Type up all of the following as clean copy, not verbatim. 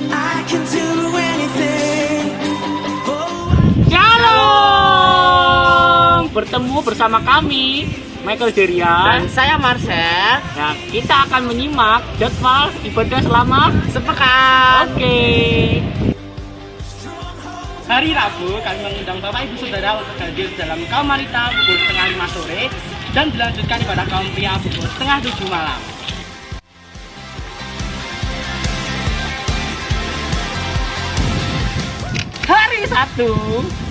I can do anything. Shalom! Bertemu bersama kami, Michael Jerian Dan saya Marcel. Nah, kita akan menyimak jadwal ibadah selama Sepekan. Oke. Hari Rabu kami mengundang Bapak Ibu Saudara untuk hadir dalam kaum wanita pukul setengah 5 sore dan dilanjutkan ibadah kaum pria pukul setengah 7 malam. Hari Sabtu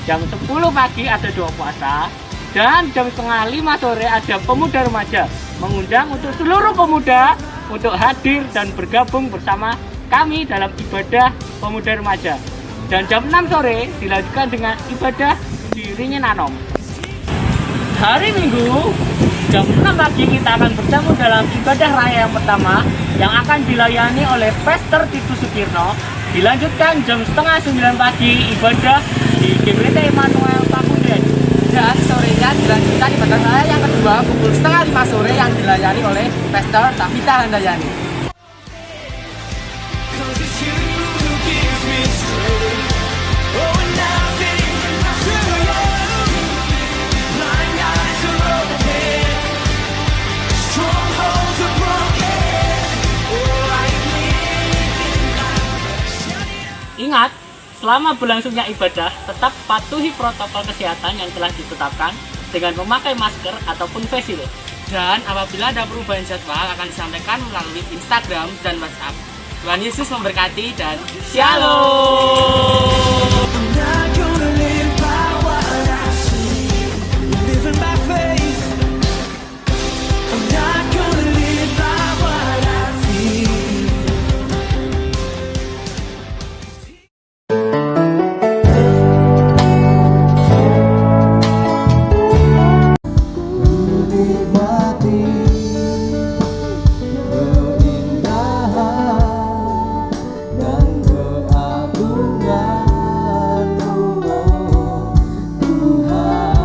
jam 10 pagi ada doa puasa dan jam setengah 5 sore ada pemuda remaja mengundang untuk seluruh pemuda untuk hadir dan bergabung bersama kami dalam ibadah pemuda remaja. Dan jam 6 sore dilanjutkan dengan ibadah di Ringin Anom. Hari Minggu jam 6 pagi kita akan bertemu dalam ibadah raya yang pertama yang akan dilayani oleh Pastor Titus Sukirno. Dilanjutkan jam setengah 9 pagi ibadah di GBT Emmanuel Pakunden. Dan sorenya dilanjutkan ibadah raya yang kedua pukul setengah 5 sore yang dilayani oleh Pastor Tabita Handayani. 'Cause it's you who gives me strength. Oh, and nothing through you. Blind eyes are open. Strongholds are broken. Oh, I live. Ingat, selama berlangsungnya ibadah, tetap patuhi protokol kesehatan yang telah ditetapkan dengan memakai masker ataupun face shield. Dan apabila ada perubahan jadwal akan disampaikan melalui Instagram dan WhatsApp. Tuhan Yesus memberkati dan Shalom. I'm not gonna live by what I see. Living by faith. I'm not gonna live by what I feel. Menikmati keindahan dan keagungan-Mu, oh Tuhan.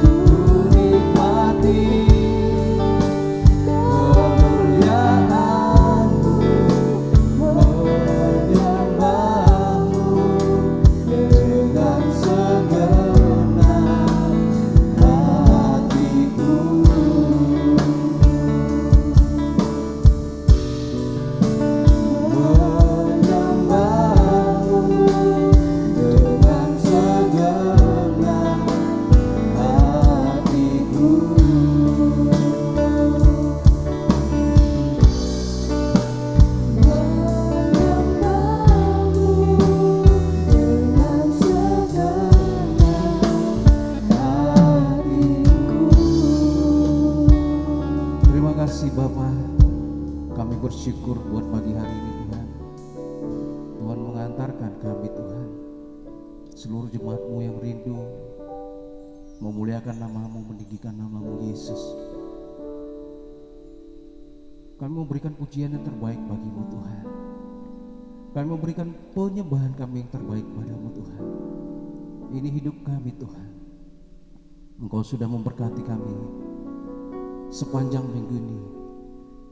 Ku nikmati kemuliaan-Mu, menyembah-Mu dengan segenap hatiku. Menyembah-Mu dengan segenap hatiku. Terima kasih Bapa, kami bersyukur buat pagi hari ini Tuhan. Tuhan mengantarkan kami Tuhan, seluruh jemaat-Mu yang rindu memuliakan nama-Mu, meninggikan nama-Mu Yesus. Kami memberikan pujian yang terbaik bagi-Mu Tuhan. Kami memberikan penyembahan kami yang terbaik padamu Tuhan. Ini hidup kami Tuhan. Engkau sudah memberkati kami sepanjang minggu ini.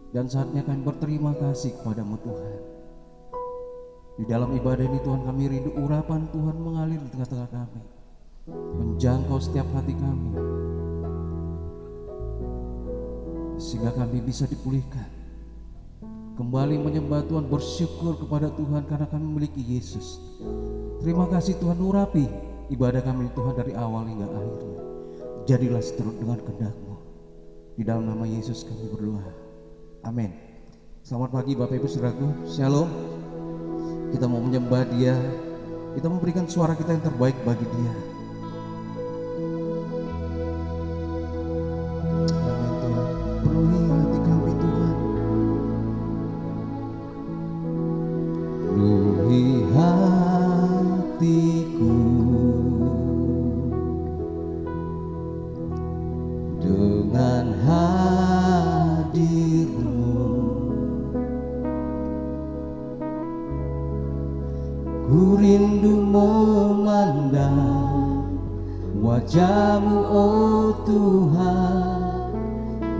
Dan saatnya kami berterima kasih kepadamu Tuhan. Di dalam ibadah ini Tuhan, kami rindu urapan Tuhan mengalir di tengah-tengah kami, menjangkau setiap hati kami, sehingga kami bisa dipulihkan. Kembali menyembah Tuhan, bersyukur kepada Tuhan karena kami memiliki Yesus. Terima kasih Tuhan, urapi ibadah kami Tuhan dari awal hingga akhirnya. Jadilah seturut dengan kehendak-Mu. Di dalam nama Yesus kami berdoa. Amin. Selamat pagi Bapak Ibu Saudaraku. Shalom. Kita mau menyembah Dia. Kita memberikan suara kita yang terbaik bagi Dia. Amin Tuhan. Penuhi hati kami Tuhan. Penuhi hatiku dengan hadir-Mu. Ku rindu memandang wajah-Mu, oh Tuhan,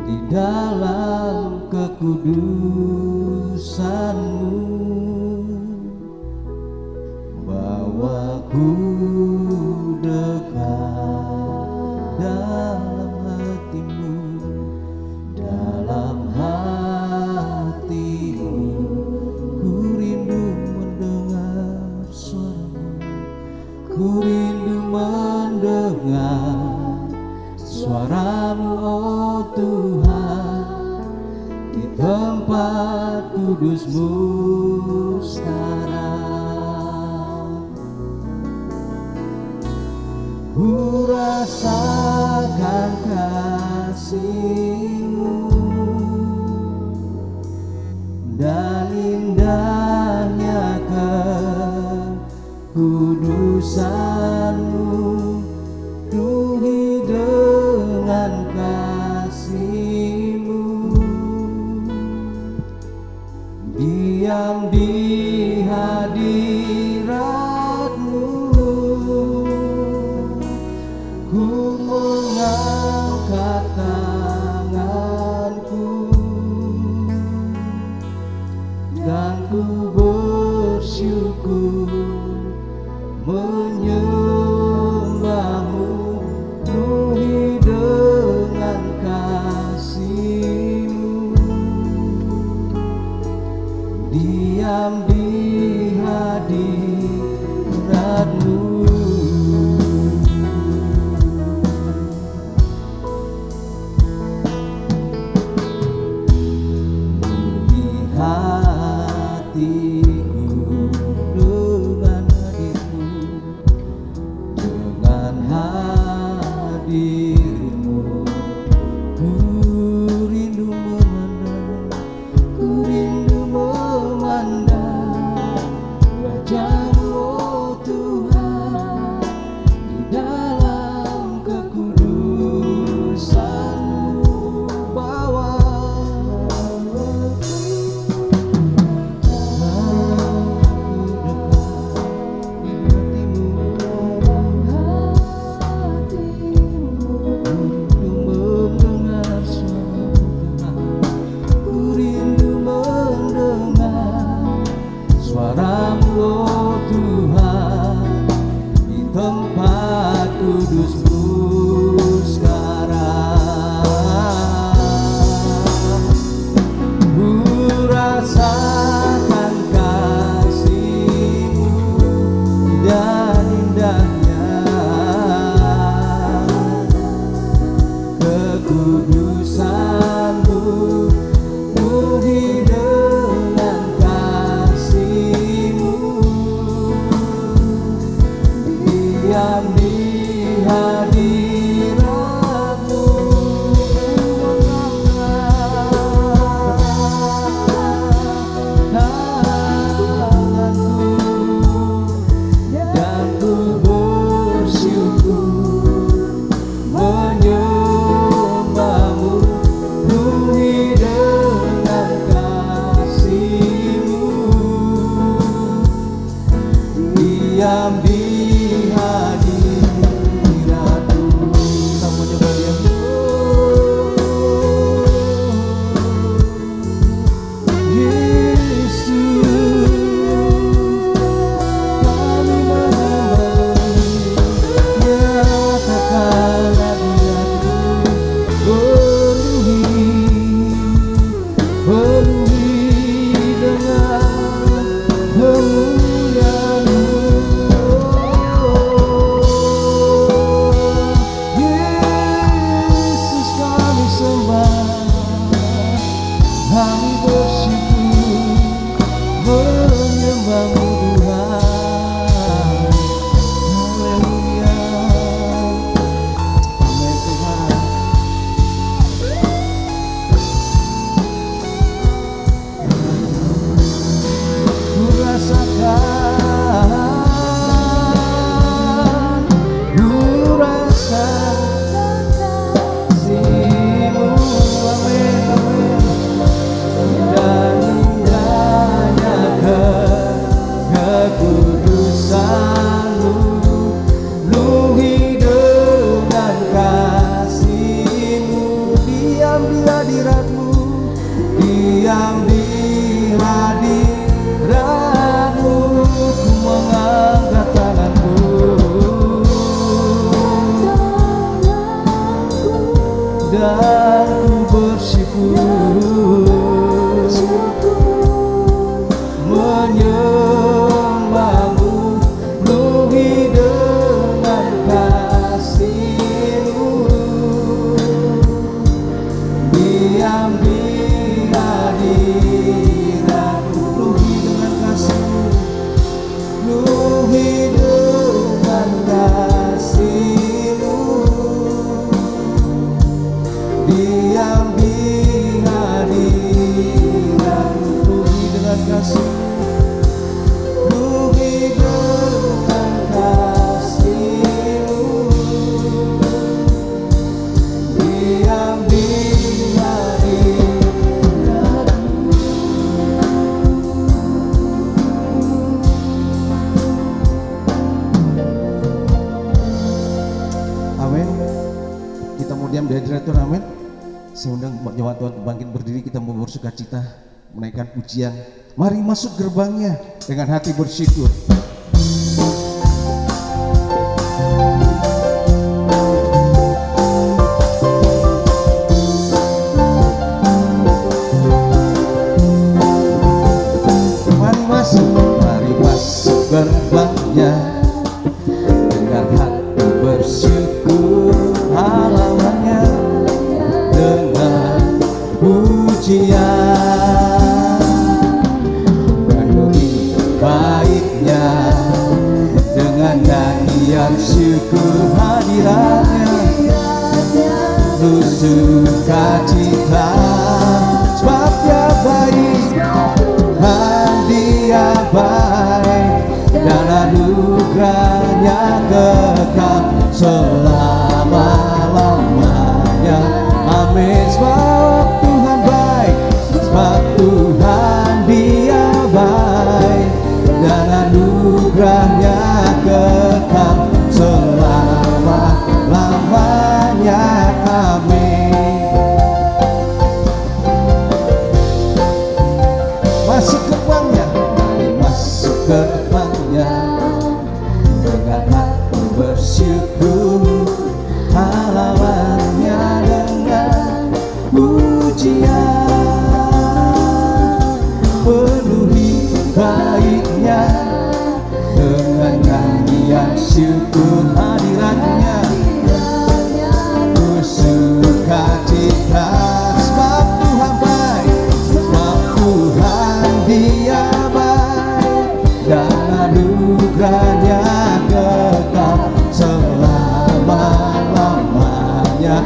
di dalam kekudusan-Mu. tempat kudus-Mu sekarang. Ku rasakan kasih-Mu dan indahnya kekudusan-Mu, penuhi dengan kasih-Mu. Diam di hadirat-Mu, ku mengangkat tanganku dan ku bersyukur menyembah-Mu, penuhi dengan kasih-Mu. Diam di hadirat-Mu. Penuhi hatiku dengan hadir-Mu, dengan hadir-Mu. Ku rindu memandang, ku rindu memandang wajah-Mu, oh Tuhan, di dalam kekudusan-Mu. Bawa suara-Mu, oh Tuhan, di tempat kudus-Mu sekarang. Ku rasakan kasih-Mu dan indahnya kekudusan-Mu, penuhi dengan kasih-Mu. Diam di hadirat-Mu, tanganku dan ku bersyukur menyembah-Mu, penuhi dengan kasih-Mu. Diam di hadirat-Mu. Kamu coba diam. Yesus, kami menyembah-Mu, nyatakan hadirat-Mu, penuhi dengan kemuliaan-Mu. Yesus, kami sembah, kami bersyukur menyembah-Mu Tuhan. Haleluya. Amin Tuhan. Ku rasakan, ku rasakan kasih-Mu. Amin, amin. Dan indahnya Tuhan untuk bangkit berdiri, kita mau bersukacita menaikkan pujian. Mari masuk gerbangnya dengan hati bersyukur. Mari masuk gerbangnya dengan hati bersyukur, halamannya dengan pujian, penuhi baiknya dengan nyanyian syukur hadiratnya, penuh sukacita sebab Dia baik, Dia baik dan anugerahnya kekal selama-lamanya. Amin. Sebab Tuhan baik, sebab Tuhan Dia baik dan anugerahnya kekal selama-lamanya. Amin. Masuk gerbangnya, mari masuk gerbangnya dengan hati bersyukur, halamannya dengan pujian, penuhi baiknya dengan nyanyian syukur hadiratnya, bersukacita sebab Tuhan baik, sebab Tuhan Dia baik dan anugerahnya kekal selama-lamanya.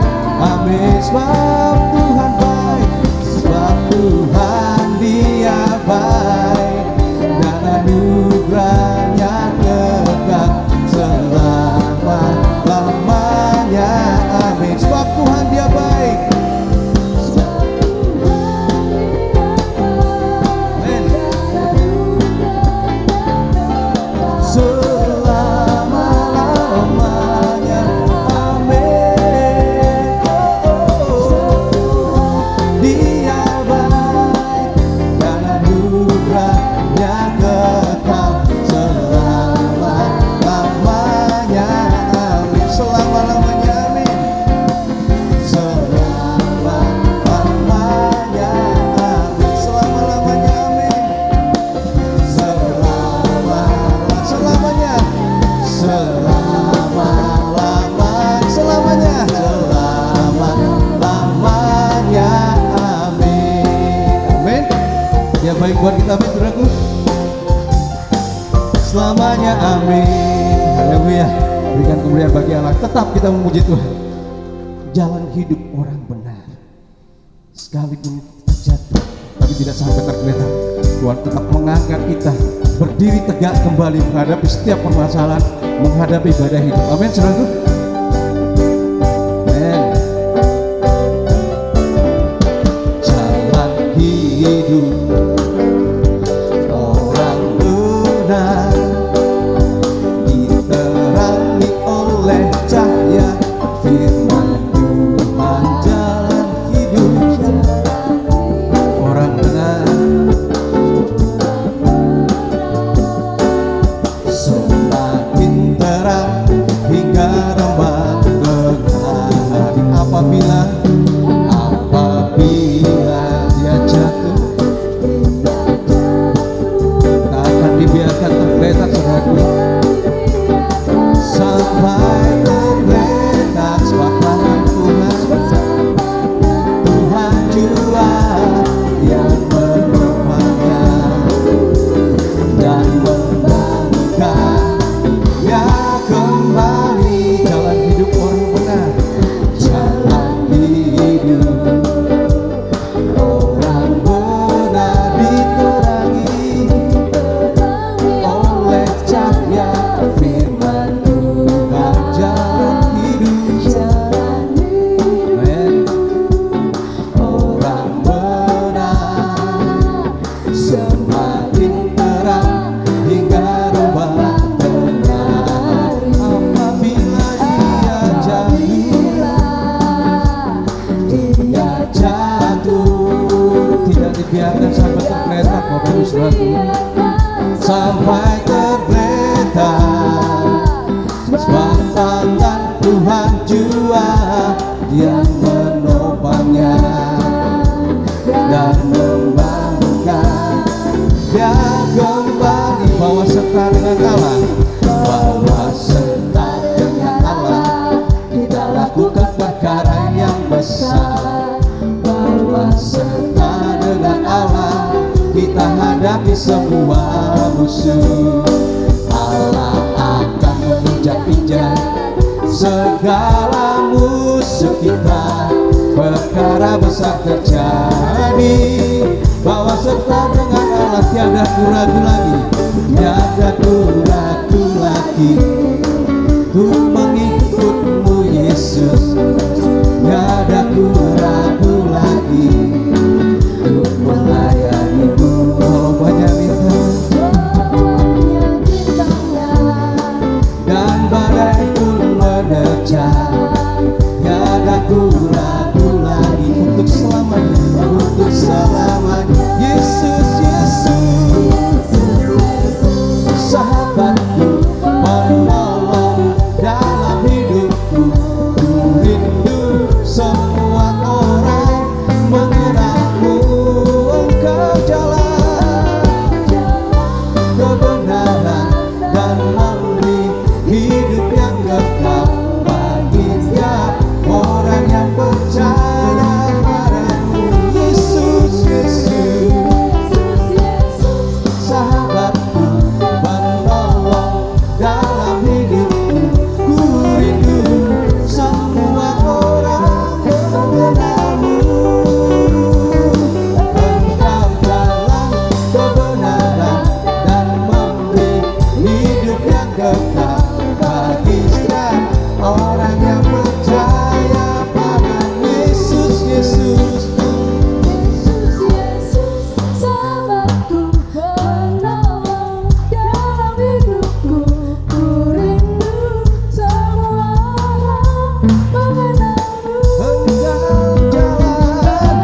Amin. Sebab Tuhan baik, sebab Tuhan Dia baik dan anugerahnya kekal selama-lamanya. Amin. Sebab Tuhan Dia baik. Selama-lamanya. Amin. Dia baik dan anugerahnya kekal selama-lamanya. Amin. Selama-lamanya. Amin. Selama-lamanya. Amin. Selama-lamanya. Amin. Selamanya, selamanya, selama-lamanya. Amin. Amin. Dia baik buat kita, amin, saudaraku. Selamanya, amin. Haleluya. Berikan kemuliaan bagi Allah. Tetap kita memuji Tuhan. Jalan hidup orang benar, sekalipun kita jatuh, tapi tidak sampai tergeletak, Tuhan tetap mengangkat kita berdiri tegak kembali menghadapi setiap permasalahan, menghadapi ibadah hidup. Amin, saudaraku. Amin. Jalan hidup orang benar diterangi oleh cahaya firman Tuhan. Jalan hidup orang benar semakin terang hingga remang dengan hari. Apabila dia jatuh, tak akan dibiarkan tergeletak, saudaraku, sampai tergeletak. Sebab tangan Tuhan, Tuhan jua yang menopangnya dan membangunkannya kembali. Jalan hidup orang benar, jalan hidup orang benar diterangi oleh cahaya firman Tuhan. Jalan hidup amen. Orang benar semakin terang hingga remang dengan apabila dia jatuh, dia jatuh. sampai tergeletak Bapak Ibu Saudaraku, sampai tergeletak. Sebab tangan Tuhan jua yang menopangnya dan membangunkan dia kembali. Bawa serta dengan Allah, bawa serta dengan Allah, kita lakukan perkara yang besar. Bawa serta dengan Allah, kita hadapi semua musuh. Allah akan menginjak-injak segala musuh kita. Perkara besar terjadi, bawa serta dengan Allah, tiada ragu lagi, tiada ragu lagi untuk mengikutmu Yesus. Tiada ragu lagi untuk melayanimu. Oh banyak bintangnya dan badai pun menerjang. Tiada ragu lagi untuk selamanya, untuk selamanya. Yesus, Yesus, sahabatku, penolong dalam hidupku. Ku rindu semua orang mengenalmu. Engkau jalan kebenaran dan memberi hidup yang kekal bagi setiap orang yang percaya padamu. Yesus, Yesus, sahabatku, penolong dalam hidupku. Ku rindu semua orang mengenalmu. Engkau jalan kebenaran dan memberi hidup yang kekal bagi setiap orang yang percaya pada Yesus, Yesus. Sahabatku, penolong dalam hidupku. Ku rindu semua orang mengenalmu. Engkau jalan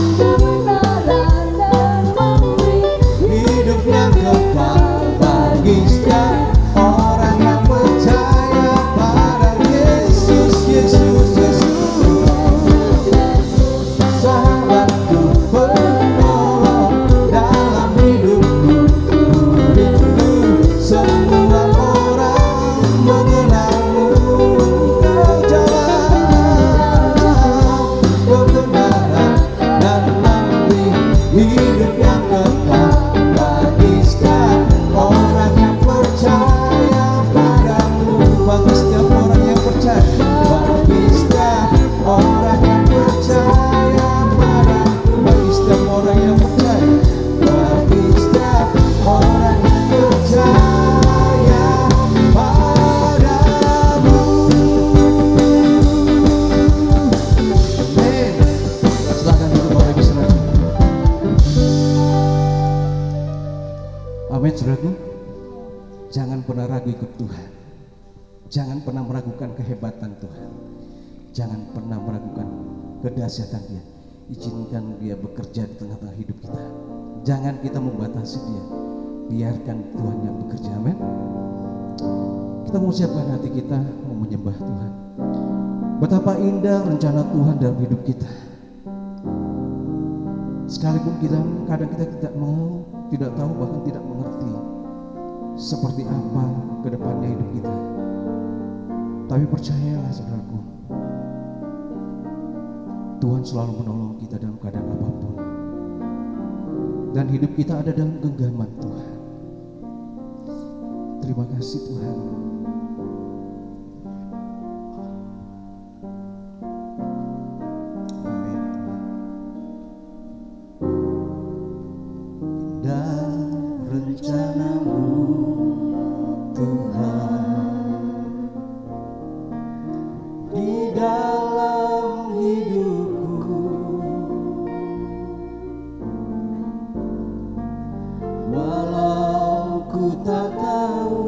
Kebenaran dan memberi hidup yang kekal bagi setiap orang yang percaya pada Yesus, Yesus, Yesus. Sahabatku, penolong dalam hidupku. Ku rindu semua orang mengenalmu. Engkau jalan kebenaran dan memberi hidup yang kekal bagi setiap orang yang percaya padamu. Bagi setiap orang yang percaya, bagi setiap orang yang percaya padamu. Bagi setiap orang yang percaya, bagi setiap orang yang percaya padamu. Amin. Silakan duduk Bapak Ibu Saudara. Amin, saudaraku. Jangan pernah ragu ikut Tuhan. Jangan pernah meragukan kehebatan Tuhan. Jangan pernah meragukan kedahsyatan Dia. Izinkan Dia bekerja di tengah-tengah hidup kita. Jangan kita membatasi Dia. Biarkan Tuhan yang bekerja. Amin. Kita mau siapkan hati kita, mau menyembah Tuhan. Betapa indah rencana Tuhan dalam hidup kita. Sekalipun kadang kita tidak mau, tidak tahu, bahkan tidak mengerti seperti apa ke depannya hidup kita. Tapi percayalah saudaraku, Tuhan selalu menolong kita dalam keadaan apapun. Dan hidup kita ada dalam genggaman Tuhan. Terima kasih Tuhan. Amin. Indah rencanamu Tuhan di dalam hidupku. Walau ku tak tahu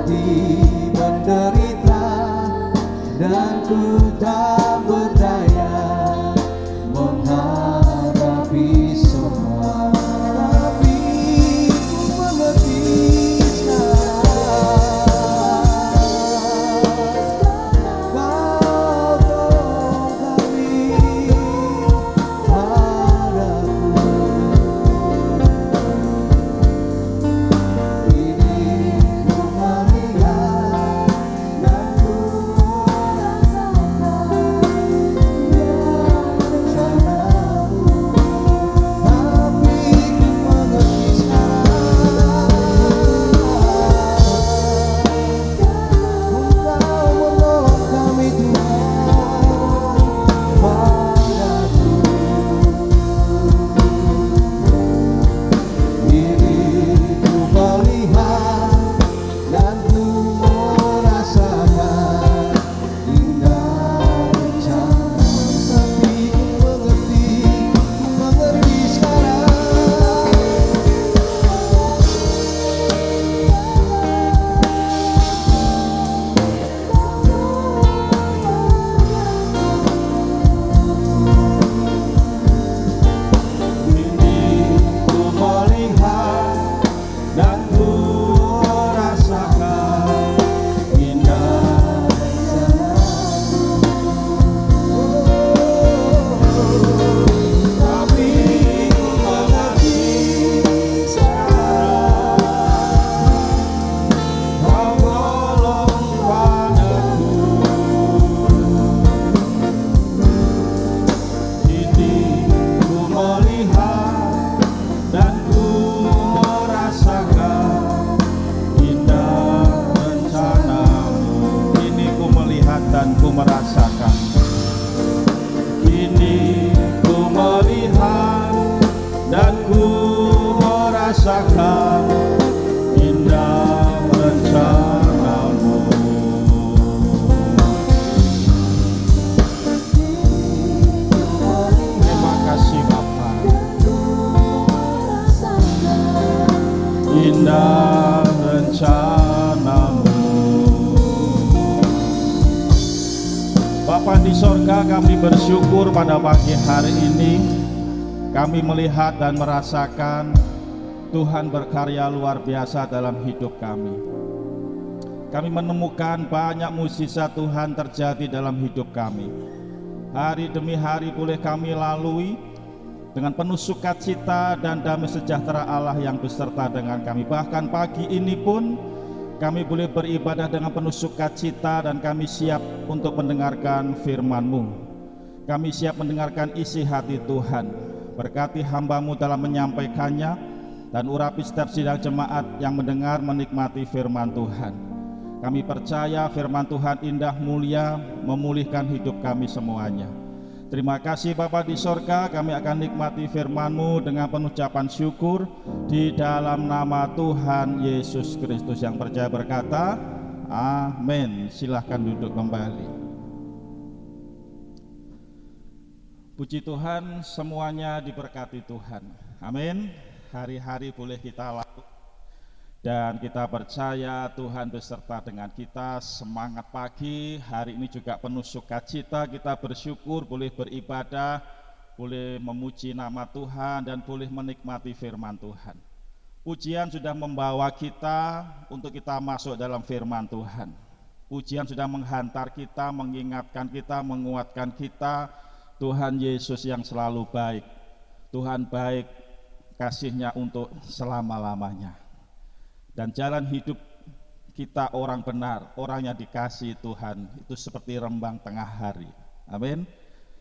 mengerti menderita, dan ku tak berdaya menghadapi semua. Tapi ku mengerti sekarang, Kau tolong kami padaku. Ini ku melihat dan ku rasakan rencanamu, tapi ku mengerti sekarang. Engkau menolong kami Tuhan padaku. Ini ku melihat dan ku merasakan indah rencana-Mu, tapi ku mengerti sekarang. Ini ku melihat dan ku rasakan indah rencana-Mu, tapi ku mengerti sekarang. Kau tolong padaku. Ini ku melihat dan ku merasakan indah rencana-Mu. Kini ku melihat dan ku merasakan. Kini ku melihat dan ku merasakan indah rencana-Mu. Terima kasih Bapa. Indah rencana-Mu. Bapa di sorga, kami bersyukur pada pagi hari ini kami melihat dan merasakan Tuhan berkarya luar biasa dalam hidup kami. Kami menemukan banyak mukjizat Tuhan terjadi dalam hidup kami. Hari demi hari boleh kami lalui dengan penuh sukacita dan damai sejahtera Allah yang beserta dengan kami. Bahkan pagi ini pun kami boleh beribadah dengan penuh sukacita dan kami siap untuk mendengarkan firman-Mu. Kami siap mendengarkan isi hati Tuhan. Berkati hamba-Mu dalam menyampaikannya dan urapi setiap sidang jemaat yang mendengar menikmati firman Tuhan. Kami percaya firman Tuhan indah mulia memulihkan hidup kami semuanya. Terima kasih Bapa di sorga, kami akan nikmati firman-Mu dengan penuh ucapan syukur di dalam nama Tuhan Yesus Kristus. Yang percaya berkata, amin. Silahkan duduk kembali. Puji Tuhan, semuanya diberkati Tuhan. Amin. Hari-hari boleh kita lakukan dan kita percaya Tuhan beserta dengan kita. Semangat pagi, hari ini juga penuh sukacita, kita bersyukur boleh beribadah, boleh memuji nama Tuhan dan boleh menikmati firman Tuhan. Pujian sudah membawa kita untuk kita masuk dalam firman Tuhan. Pujian sudah menghantar kita, mengingatkan kita, menguatkan kita. Tuhan Yesus yang selalu baik. Tuhan baik, kasih-Nya untuk selama-lamanya. Dan jalan hidup kita orang benar, orang yang dikasihi Tuhan, itu seperti rembang tengah hari. Amin.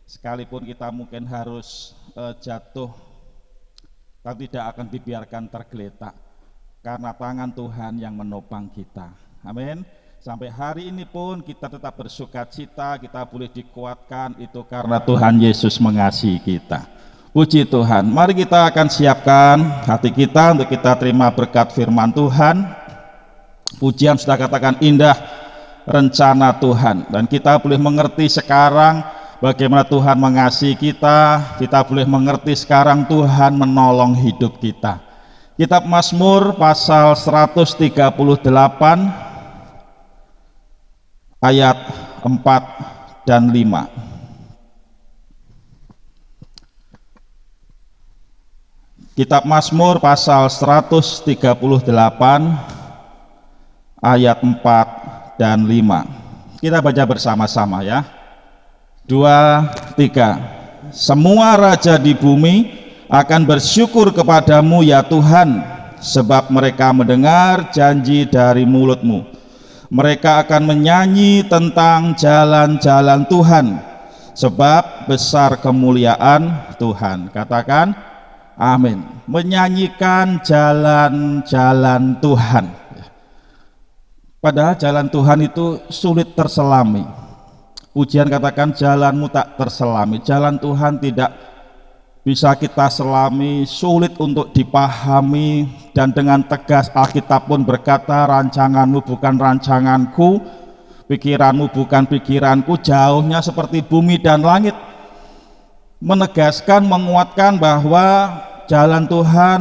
Sekalipun kita mungkin harus jatuh, tapi tidak akan dibiarkan tergeletak, karena tangan Tuhan yang menopang kita. Amin. Sampai hari ini pun kita tetap bersukacita, kita boleh dikuatkan, itu karena Tuhan Yesus mengasihi kita. Puji Tuhan. Mari kita akan siapkan hati kita untuk kita terima berkat firman Tuhan. Pujian sudah katakan indah rencana Tuhan, dan kita boleh mengerti sekarang bagaimana Tuhan mengasihi kita. Kita boleh mengerti sekarang Tuhan menolong hidup kita. Kitab Mazmur pasal 138 ayat 4 dan 5. Kitab Mazmur pasal 138 ayat 4 dan 5. Kita baca bersama-sama ya. 2, 3. Semua raja di bumi akan bersyukur kepadamu ya Tuhan, sebab mereka mendengar janji dari mulutmu. Mereka akan menyanyi tentang jalan-jalan Tuhan, sebab besar kemuliaan Tuhan. Katakan amin. Menyanyikan jalan-jalan Tuhan. Padahal jalan Tuhan itu sulit terselami. Pujian katakan jalanmu tak terselami. Jalan Tuhan tidak bisa kita selami, sulit untuk dipahami, dan dengan tegas Alkitab pun berkata, rancanganmu bukan rancanganku, pikiranmu bukan pikiranku, jauhnya seperti bumi dan langit. Menegaskan, menguatkan bahwa jalan Tuhan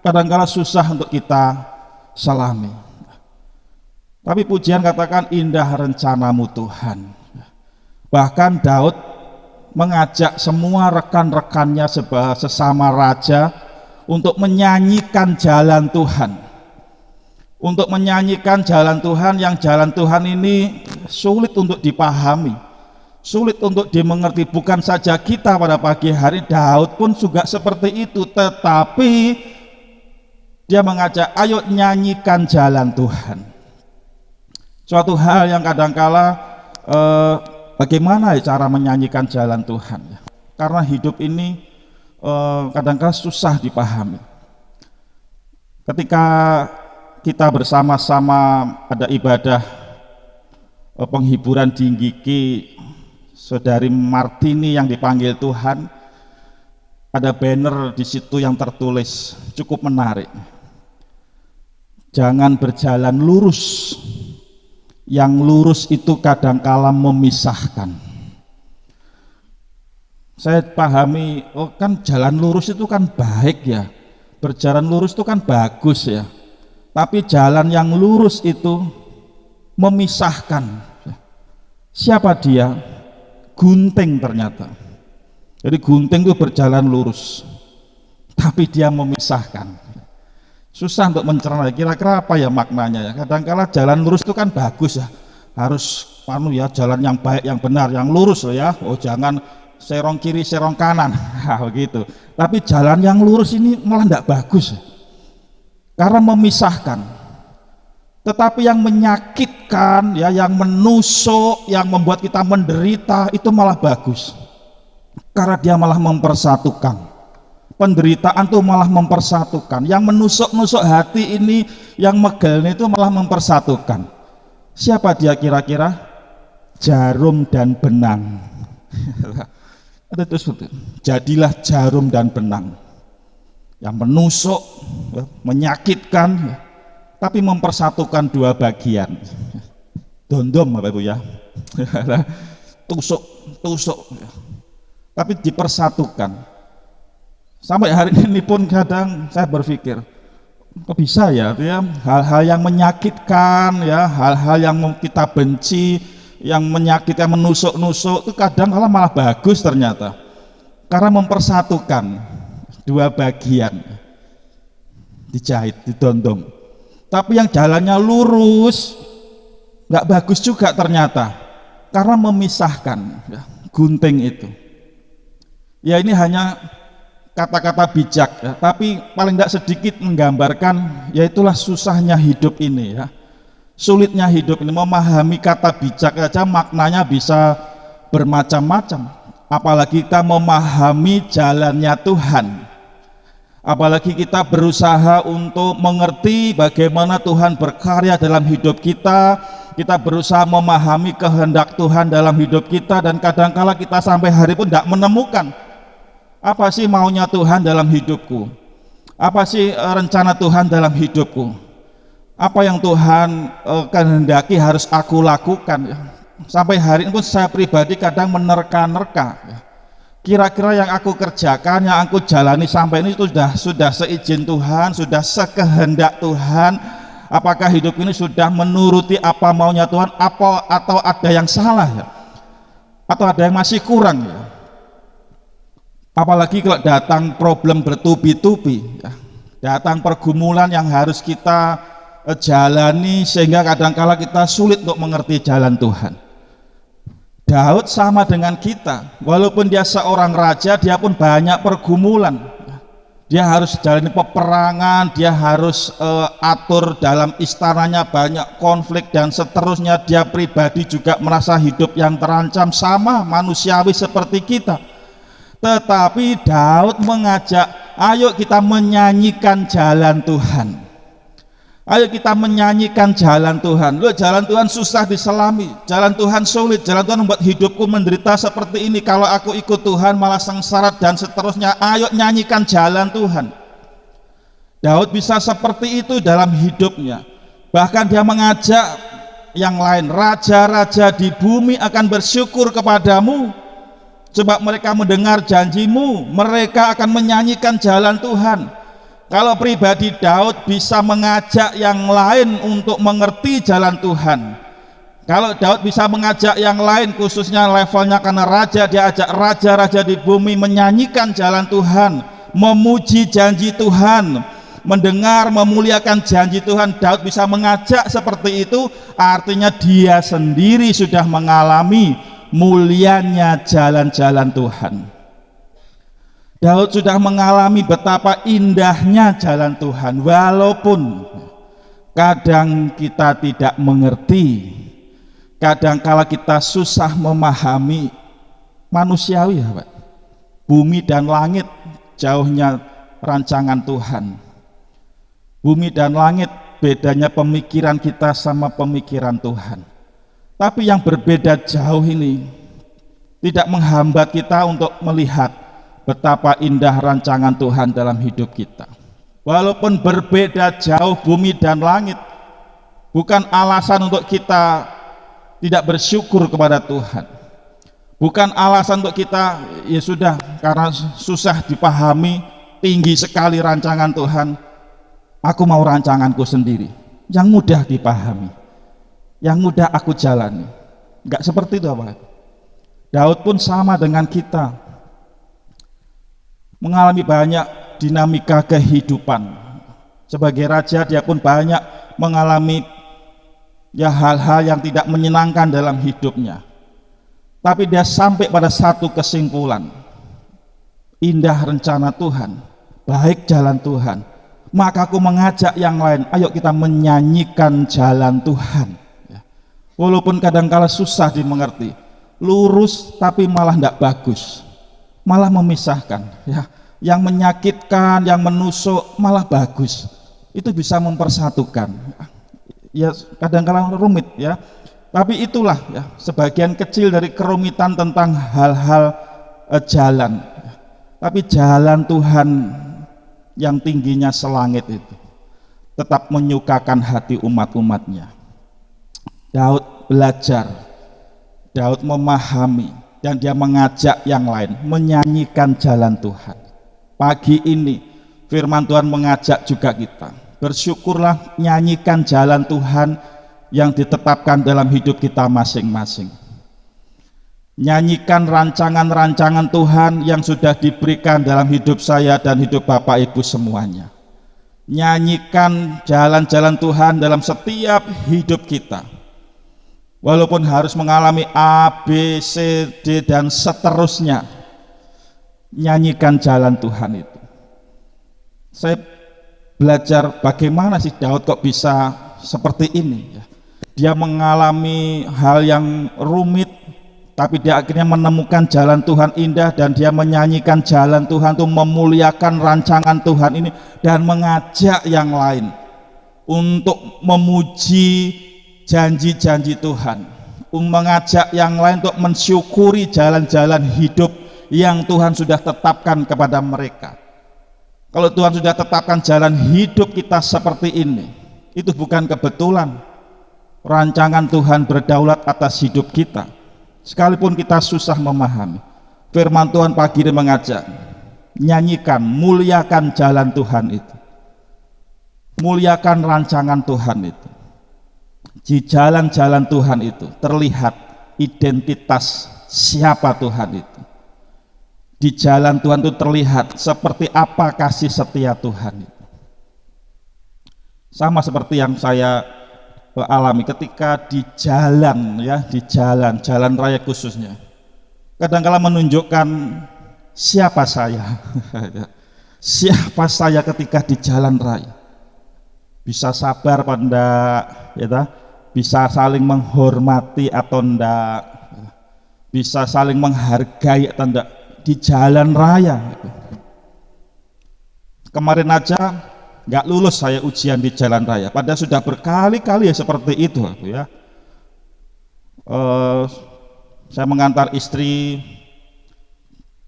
kadang-kala susah untuk kita selami. Tapi pujian katakan indah rencanamu Tuhan. Bahkan Daud mengajak semua rekan-rekannya sesama raja untuk menyanyikan jalan Tuhan. Untuk menyanyikan jalan Tuhan, yang jalan Tuhan ini sulit untuk dipahami, sulit untuk dimengerti. Bukan saja kita pada pagi hari, Daud pun juga seperti itu. Tetapi dia mengajak, ayo nyanyikan jalan Tuhan. Suatu hal yang kadangkala bagaimana cara menyanyikan jalan Tuhan? Karena hidup ini kadang-kadang susah dipahami. Ketika kita bersama-sama ada ibadah penghiburan di Nggiki, Saudari Martini yang dipanggil Tuhan, ada banner di situ yang tertulis cukup menarik. Jangan berjalan lurus. Yang lurus itu kadangkala memisahkan. Saya pahami, oh kan jalan lurus itu kan baik ya, berjalan lurus itu kan bagus ya. Tapi jalan yang lurus itu memisahkan. Siapa dia? Gunting ternyata. Jadi gunting itu berjalan lurus, tapi dia memisahkan. Susah untuk mencerna, kira-kira apa ya maknanya ya. Kadang-kala jalan lurus itu kan bagus ya, harus ya jalan yang baik, yang benar, yang lurus ya. Oh jangan serong kiri serong kanan begitu. Tapi jalan yang lurus ini malah tidak bagus ya, karena memisahkan. Tetapi yang menyakitkan ya, yang menusuk, yang membuat kita menderita, itu malah bagus, karena dia malah mempersatukan. Penderitaan itu malah mempersatukan. Yang menusuk-nusuk hati ini, yang megel itu malah mempersatukan. Siapa dia kira-kira? Jarum dan benang. Ada terus betul. Jadilah jarum dan benang. Yang menusuk, menyakitkan, tapi mempersatukan dua bagian. Dondom Bapak Ibu ya. Tusuk. Tapi dipersatukan. Sampai hari ini pun kadang saya berpikir, kok bisa ya, hal-hal yang menyakitkan ya, hal-hal yang kita benci, yang menyakitkan, menusuk-nusuk itu kadang malah bagus ternyata, karena mempersatukan dua bagian, dijahit, didondong. Tapi yang jalannya lurus nggak bagus juga ternyata, karena memisahkan ya, gunting itu. Ya ini hanya kata-kata bijak ya, tapi paling tidak sedikit menggambarkan, yaitulah susahnya hidup ini ya, sulitnya hidup ini. Memahami kata bijak saja maknanya bisa bermacam-macam, apalagi kita memahami jalannya Tuhan, apalagi kita berusaha untuk mengerti bagaimana Tuhan berkarya dalam hidup kita. Kita berusaha memahami kehendak Tuhan dalam hidup kita, dan kadangkala kita sampai hari pun tidak menemukan apa sih maunya Tuhan dalam hidupku, apa sih rencana Tuhan dalam hidupku, apa yang Tuhan kehendaki harus aku lakukan. Sampai hari ini pun saya pribadi kadang menerka-nerka, kira-kira yang aku kerjakan, yang aku jalani sampai ini sudah seizin Tuhan, sudah sekehendak Tuhan, Apakah hidup ini sudah menuruti apa maunya Tuhan, atau ada yang salah ya, atau ada yang masih kurang ya. Apalagi kalau datang problem bertubi-tubi ya, datang pergumulan yang harus kita jalani, sehingga kadangkala kita sulit untuk mengerti jalan Tuhan. Daud sama dengan kita, walaupun dia seorang raja, dia pun banyak pergumulan. Dia harus jalani peperangan, dia harus atur dalam istananya, banyak konflik dan seterusnya. Dia pribadi juga merasa hidup yang terancam, sama manusiawi seperti kita. Tetapi Daud mengajak, ayo kita menyanyikan jalan Tuhan. Ayo kita menyanyikan jalan Tuhan. Loh, jalan Tuhan susah diselami, jalan Tuhan sulit, jalan Tuhan membuat hidupku menderita seperti ini. Kalau aku ikut Tuhan malah sengsara dan seterusnya. Ayo nyanyikan jalan Tuhan. Daud bisa seperti itu dalam hidupnya. Bahkan dia mengajak yang lain, raja-raja di bumi akan bersyukur kepadamu. Coba mereka mendengar janjimu, mereka akan menyanyikan jalan Tuhan. Kalau pribadi Daud bisa mengajak yang lain untuk mengerti jalan Tuhan. Kalau Daud bisa mengajak yang lain, khususnya levelnya karena raja, dia ajak raja-raja di bumi menyanyikan jalan Tuhan, memuji janji Tuhan, mendengar, memuliakan janji Tuhan. Daud bisa mengajak seperti itu, artinya dia sendiri sudah mengalami mulianya jalan-jalan Tuhan. Daud sudah mengalami betapa indahnya jalan Tuhan, walaupun kadang kita tidak mengerti, kadang kala kita susah memahami. Manusiawi ya Pak, bumi dan langit jauhnya rancangan Tuhan. Bumi dan langit bedanya pemikiran kita sama pemikiran Tuhan. Tapi yang berbeda jauh ini tidak menghambat kita untuk melihat betapa indah rancangan Tuhan dalam hidup kita. Walaupun berbeda jauh bumi dan langit, bukan alasan untuk kita tidak bersyukur kepada Tuhan. Bukan alasan untuk kita, ya sudah, karena susah dipahami, tinggi sekali rancangan Tuhan, aku mau rancanganku sendiri, yang mudah dipahami, yang mudah aku jalani. Enggak seperti itu apa? Daud pun sama dengan kita, mengalami banyak dinamika kehidupan. Sebagai raja dia pun banyak mengalami ya hal-hal yang tidak menyenangkan dalam hidupnya. Tapi dia sampai pada satu kesimpulan, indah rencana Tuhan, baik jalan Tuhan. Maka aku mengajak yang lain, ayo kita menyanyikan jalan Tuhan. Walaupun kadang-kala susah dimengerti, lurus tapi malah tidak bagus, malah memisahkan ya, yang menyakitkan, yang menusuk malah bagus. Itu bisa mempersatukan ya, kadang-kadang rumit ya, tapi itulah ya sebagian kecil dari kerumitan tentang hal-hal jalan. Tapi jalan Tuhan yang tingginya selangit itu tetap menyukakan hati umat-umatnya. Daud belajar, Daud memahami, dan dia mengajak yang lain menyanyikan jalan Tuhan. Pagi ini firman Tuhan mengajak juga kita, bersyukurlah, nyanyikan jalan Tuhan yang ditetapkan dalam hidup kita masing-masing. Nyanyikan rancangan-rancangan Tuhan yang sudah diberikan dalam hidup saya dan hidup Bapak Ibu semuanya. Nyanyikan jalan-jalan Tuhan dalam setiap hidup kita, walaupun harus mengalami A, B, C, D dan seterusnya. Nyanyikan jalan Tuhan itu. Saya belajar bagaimana sih Daud kok bisa seperti ini ya. Dia mengalami hal yang rumit, tapi dia akhirnya menemukan jalan Tuhan indah, dan dia menyanyikan jalan Tuhan itu, memuliakan rancangan Tuhan ini, dan mengajak yang lain untuk memuji janji-janji Tuhan, mengajak yang lain untuk mensyukuri jalan-jalan hidup yang Tuhan sudah tetapkan kepada mereka. Kalau Tuhan sudah tetapkan jalan hidup kita seperti ini, itu bukan kebetulan. Rancangan Tuhan berdaulat atas hidup kita, sekalipun kita susah memahami. Firman Tuhan pagi ini mengajak, nyanyikan, muliakan jalan Tuhan itu. muliakan rancangan Tuhan itu. Di jalan-jalan Tuhan itu terlihat identitas siapa Tuhan itu. Di jalan Tuhan itu terlihat seperti apa kasih setia Tuhan itu. Sama seperti yang saya alami ketika di jalan, ya, di jalan raya khususnya. Kadang-kala menunjukkan siapa saya. Siapa saya ketika di jalan raya. Bisa sabar apa enggak, ya, bisa saling menghormati atau enggak, bisa saling menghargai atau enggak di jalan raya. Kemarin aja nggak lulus saya ujian di jalan raya, padahal sudah berkali-kali ya seperti itu, ya. Saya mengantar istri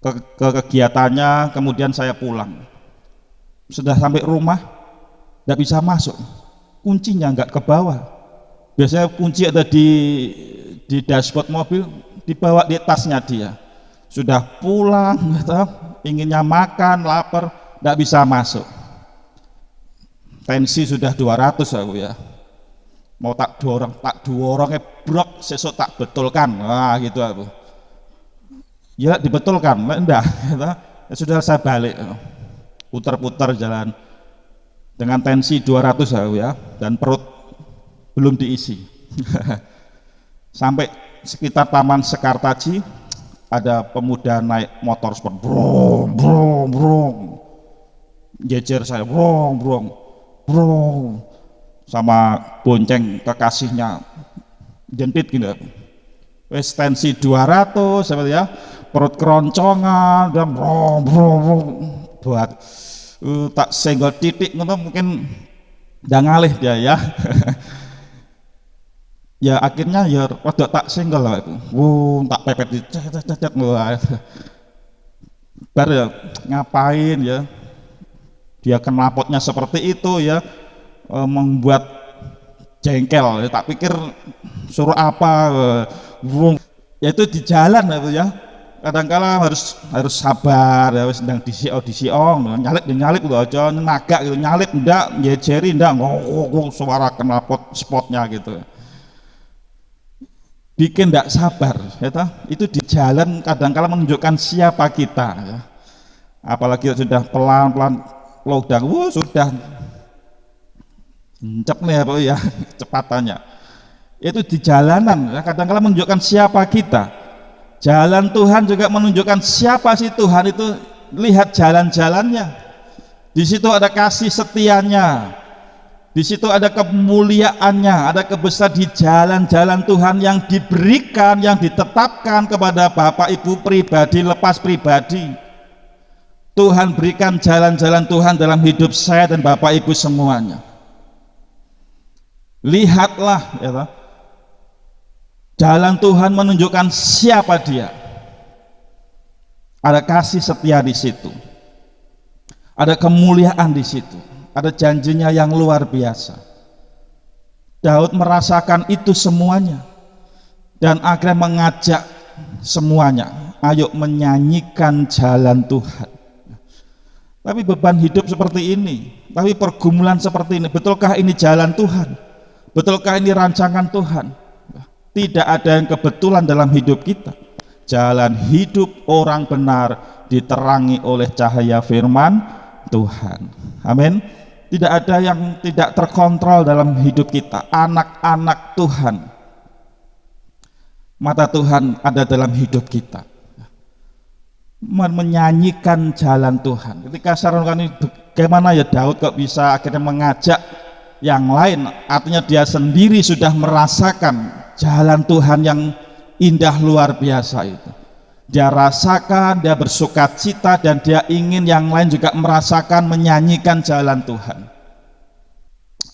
ke kegiatannya, kemudian saya pulang. Sudah sampai rumah, nggak bisa masuk, kuncinya nggak ke bawah. Biasanya kunci ada di dashboard mobil, dibawa di tasnya dia. Sudah pulang, inginnya makan, lapar, nggak bisa masuk. Tensi sudah 200 aku, ya. Mau tak dorong brok, sesuk tak betulkan, nah gitu aku. Ya dibetulkan, enggak, ya sudah saya balik, putar-putar jalan dengan tensi 200 aku, ya, dan perut belum diisi. Sampai sekitar Taman Sekartaji ada pemuda naik motor sport, brong brong brong, jejer saya, brong brong brong, sama bonceng kekasihnya jentit gitu. Wes tensi 200 seperti, ya, perut keroncongan dan brong brong brong, buat tak senggol titik ngono mungkin udah ngalih dia, ya. Ya akhirnya ya rada tak senggol lah itu. Tak pepet cet bar, ya, ngapain, ya. Dia knalpotnya seperti itu, ya, membuat jengkel, ya. Tak pikir suruh apa, ya itu di jalan itu, ya. Kadang-kala harus sabar, ya, sedang disiong, nyalip gitu aja, nagak gitu, nyalip ndak, jeri ndak, suara knalpot spotnya gitu. Bikin ndak sabar, ya, itu di jalan kadang-kala menunjukkan siapa kita, ya. Apalagi sudah pelan-pelan lodang, sudah encep nih, ya, kecepatannya. Itu di jalanan, ya, kadang-kala menunjukkan siapa kita. Jalan Tuhan juga menunjukkan siapa sih Tuhan itu. Lihat jalan-jalannya, di situ ada kasih setianya, di situ ada kemuliaannya, ada kebesaran di jalan-jalan Tuhan yang diberikan, yang ditetapkan kepada Bapak Ibu pribadi lepas pribadi. Tuhan berikan jalan-jalan Tuhan dalam hidup saya dan Bapak Ibu semuanya. Lihatlah, ya, jalan Tuhan menunjukkan siapa Dia. Ada kasih setia di situ, ada kemuliaan di situ, ada janjinya yang luar biasa. Daud merasakan itu semuanya dan akhirnya mengajak semuanya, ayo menyanyikan jalan Tuhan. Tapi beban hidup seperti ini, tapi pergumulan seperti ini, betulkah ini jalan Tuhan? Betulkah ini rancangan Tuhan? Tidak ada yang kebetulan dalam hidup kita. Jalan hidup orang benar diterangi oleh cahaya firman Tuhan. Amin. Tidak ada yang tidak terkontrol dalam hidup kita. Anak-anak Tuhan, mata Tuhan ada dalam hidup kita, menyanyikan jalan Tuhan. Ketika saya renungkan ini, bagaimana ya Daud kok bisa akhirnya mengajak yang lain, artinya dia sendiri sudah merasakan jalan Tuhan yang indah luar biasa itu. Dia rasakan, dia bersuka cita, dan dia ingin yang lain juga merasakan, menyanyikan jalan Tuhan.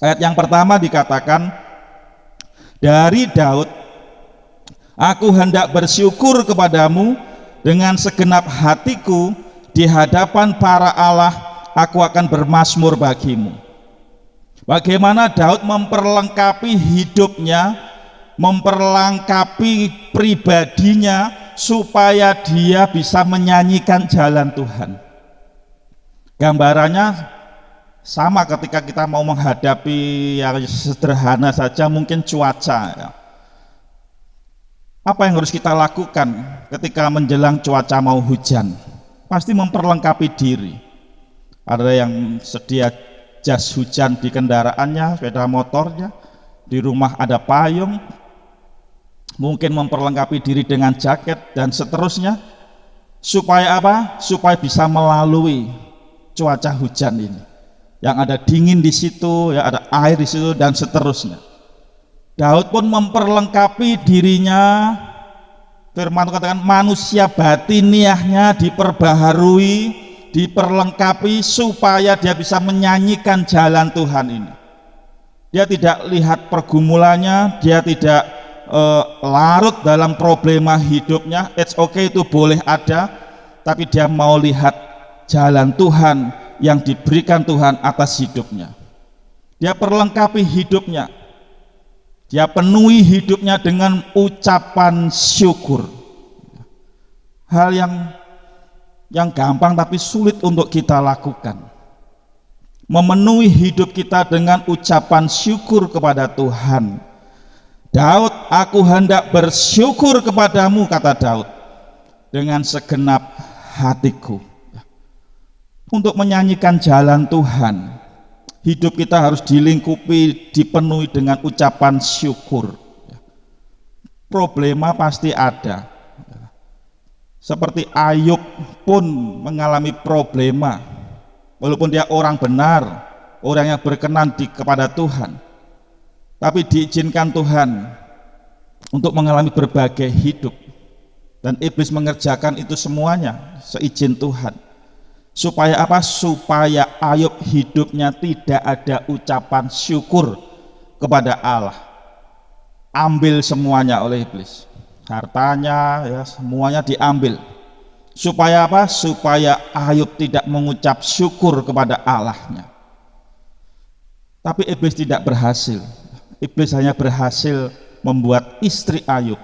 Ayat yang pertama dikatakan dari Daud, aku hendak bersyukur kepadamu dengan segenap hatiku, di hadapan para Allah aku akan bermazmur bagimu. Bagaimana Daud memperlengkapi hidupnya, memperlengkapi pribadinya supaya dia bisa menyanyikan jalan Tuhan. Gambarannya Sama ketika kita mau menghadapi yang sederhana saja, mungkin cuaca ya. Apa yang harus kita lakukan ketika menjelang cuaca mau hujan? Pasti memperlengkapi diri. Ada yang sedia jas hujan di kendaraannya, sepeda motornya, di rumah ada payung, mungkin memperlengkapi diri dengan jaket dan seterusnya. Supaya apa? Supaya bisa melalui cuaca hujan ini. Yang ada dingin di situ, ya ada air di situ dan seterusnya. Daud pun memperlengkapi dirinya. Firman katakan manusia batiniahnya diperbaharui, diperlengkapi supaya dia bisa menyanyikan jalan Tuhan ini. Dia tidak lihat pergumulannya, dia tidak larut dalam problema hidupnya. It's okay, itu boleh ada, tapi dia mau lihat jalan Tuhan yang diberikan Tuhan atas hidupnya. Dia perlengkapi hidupnya, dia penuhi hidupnya dengan ucapan syukur. Hal yang gampang tapi sulit untuk kita lakukan. Memenuhi hidup kita dengan ucapan syukur kepada Tuhan. Daud, aku hendak bersyukur kepadamu, kata Daud, dengan segenap hatiku. Untuk menyanyikan jalan Tuhan, hidup kita harus dilingkupi, dipenuhi dengan ucapan syukur. Problema pasti ada. Seperti Ayub pun mengalami problema. Walaupun dia orang benar, orang yang berkenan kepada Tuhan, tapi diizinkan Tuhan untuk mengalami berbagai hidup. Dan iblis mengerjakan itu semuanya seizin Tuhan. Supaya apa? Supaya Ayub hidupnya tidak ada ucapan syukur kepada Allah. Ambil semuanya oleh iblis. Hartanya, ya, semuanya diambil. Supaya apa? Supaya Ayub tidak mengucap syukur kepada Allahnya. Tapi iblis tidak berhasil. Iblis hanya berhasil membuat istri Ayub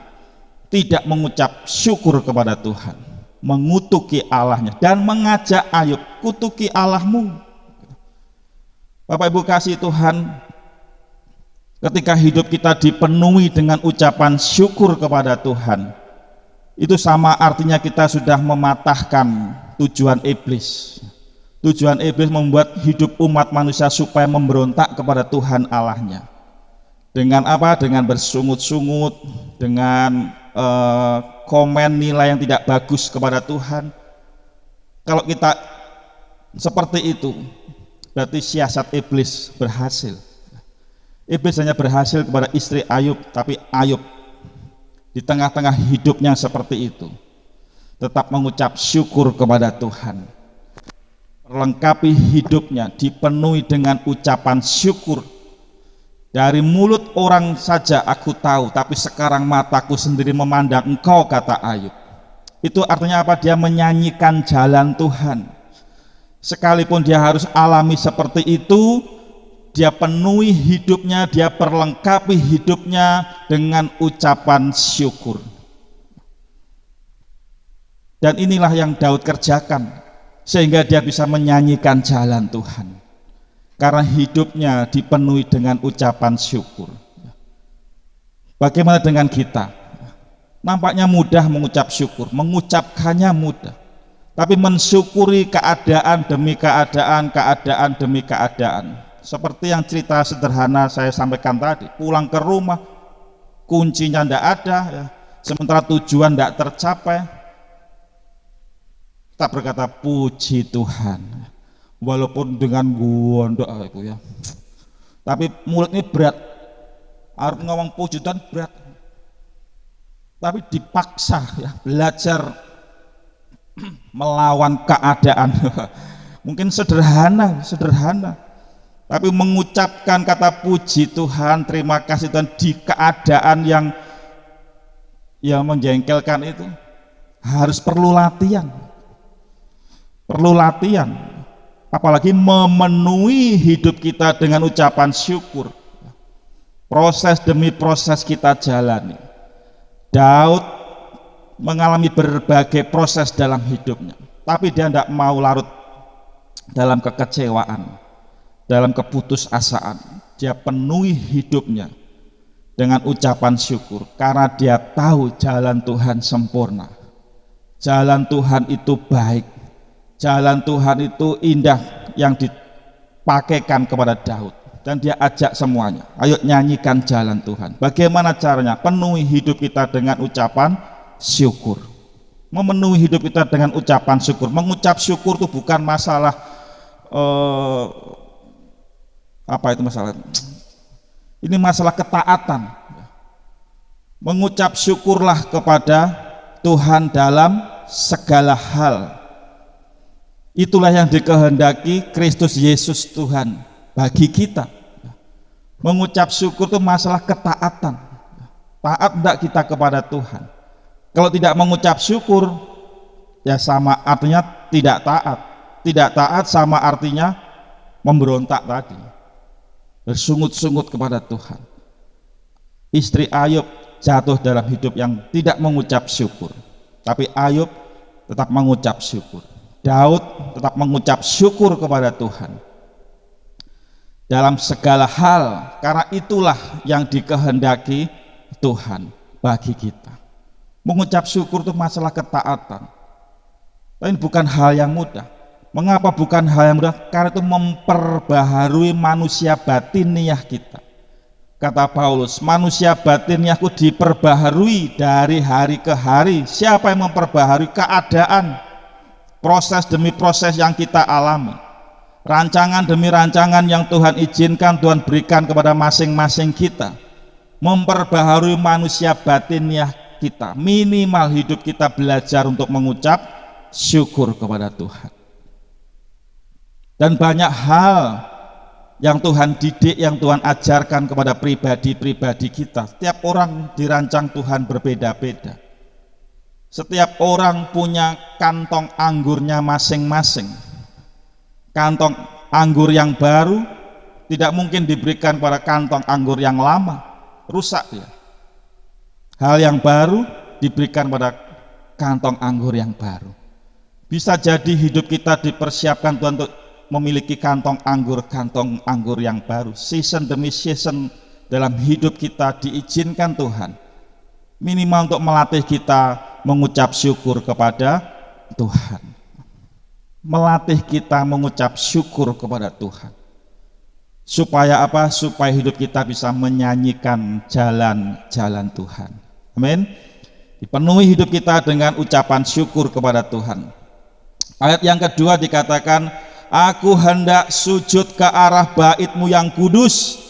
tidak mengucap syukur kepada Tuhan, mengutuki Allahnya dan mengajak Ayub, kutuki Allahmu. Bapak Ibu kasih Tuhan, ketika hidup kita dipenuhi dengan ucapan syukur kepada Tuhan, itu sama artinya kita sudah mematahkan tujuan iblis. Tujuan iblis membuat hidup umat manusia supaya memberontak kepada Tuhan Allahnya. Dengan apa? Dengan bersungut-sungut, dengan komen nilai yang tidak bagus kepada Tuhan. Kalau kita seperti itu, berarti siasat iblis berhasil. Iblis hanya berhasil kepada istri Ayub, tapi Ayub di tengah-tengah hidupnya seperti itu tetap mengucap syukur kepada Tuhan. Perlengkapi hidupnya dipenuhi dengan ucapan syukur. Dari mulut orang saja aku tahu, tapi sekarang mataku sendiri memandang engkau, kata Ayub. Itu artinya apa? Dia menyanyikan jalan Tuhan. Sekalipun dia harus alami seperti itu, dia penuhi hidupnya, dia perlengkapi hidupnya dengan ucapan syukur. Dan inilah yang Daud kerjakan, sehingga dia bisa menyanyikan jalan Tuhan. Karena hidupnya dipenuhi dengan ucapan syukur. Bagaimana dengan kita? Nampaknya mudah mengucap syukur, mengucapkannya mudah, tapi mensyukuri keadaan demi keadaan, keadaan demi keadaan. Seperti yang cerita sederhana saya sampaikan tadi, pulang ke rumah, kuncinya tidak ada, ya, sementara tujuan tidak tercapai. Kita berkata puji Tuhan. Walaupun dengan gondok aku ya, tapi mulut ini berat, harus ngomong puji Tuhan berat, tapi dipaksa ya, belajar melawan keadaan. Mungkin sederhana, tapi mengucapkan kata puji Tuhan, terima kasih Tuhan di keadaan yang menjengkelkan itu harus perlu latihan. Apalagi memenuhi hidup kita dengan ucapan syukur. Proses demi proses kita jalani. Daud mengalami berbagai proses dalam hidupnya, tapi dia tidak mau larut dalam kekecewaan. dalam keputusasaan. Dia penuhi hidupnya dengan ucapan syukur karena dia tahu jalan Tuhan sempurna. Jalan Tuhan itu baik. Jalan Tuhan itu indah yang dipakaikan kepada Daud. Dan dia ajak semuanya, ayo nyanyikan jalan Tuhan. Bagaimana caranya? Penuhi hidup kita dengan ucapan syukur. Memenuhi hidup kita dengan ucapan syukur. Mengucap syukur itu bukan masalah apa itu masalah? Ini masalah ketaatan. Mengucap syukurlah kepada Tuhan dalam segala hal. Itulah yang dikehendaki Kristus Yesus Tuhan bagi kita. Mengucap syukur itu masalah ketaatan. Taat enggak kita kepada Tuhan? Kalau tidak mengucap syukur, ya sama artinya tidak taat. Tidak taat sama artinya memberontak tadi, bersungut-sungut kepada Tuhan. Istri Ayub jatuh dalam hidup yang tidak mengucap syukur, tapi Ayub tetap mengucap syukur. Daud tetap mengucap syukur kepada Tuhan dalam segala hal, karena itulah yang dikehendaki Tuhan bagi kita. Mengucap syukur itu masalah ketaatan, tapi bukan hal yang mudah. Mengapa bukan hal yang mudah? Karena itu memperbaharui manusia batiniah kita. Kata Paulus, manusia batiniahku diperbaharui dari hari ke hari. Siapa yang memperbaharui? Keadaan, proses demi proses yang kita alami, rancangan demi rancangan yang Tuhan izinkan, Tuhan berikan kepada masing-masing kita, memperbaharui manusia batiniah kita. Minimal hidup kita belajar untuk mengucap syukur kepada Tuhan. Dan banyak hal yang Tuhan didik, yang Tuhan ajarkan kepada pribadi-pribadi kita. Setiap orang dirancang Tuhan berbeda-beda. Setiap orang punya kantong anggurnya masing-masing. Kantong anggur yang baru tidak mungkin diberikan pada kantong anggur yang lama, rusak ya. Hal yang baru diberikan pada kantong anggur yang baru. Bisa jadi hidup kita dipersiapkan Tuhan untuk memiliki kantong anggur yang baru. Season demi season dalam hidup kita diizinkan Tuhan, minimal untuk melatih kita mengucap syukur kepada Tuhan. Melatih kita mengucap syukur kepada Tuhan. Supaya apa? Supaya hidup kita bisa menyanyikan jalan-jalan Tuhan. Amin. Dipenuhi hidup kita dengan ucapan syukur kepada Tuhan. Ayat yang kedua dikatakan, aku hendak sujud ke arah bait-Mu yang kudus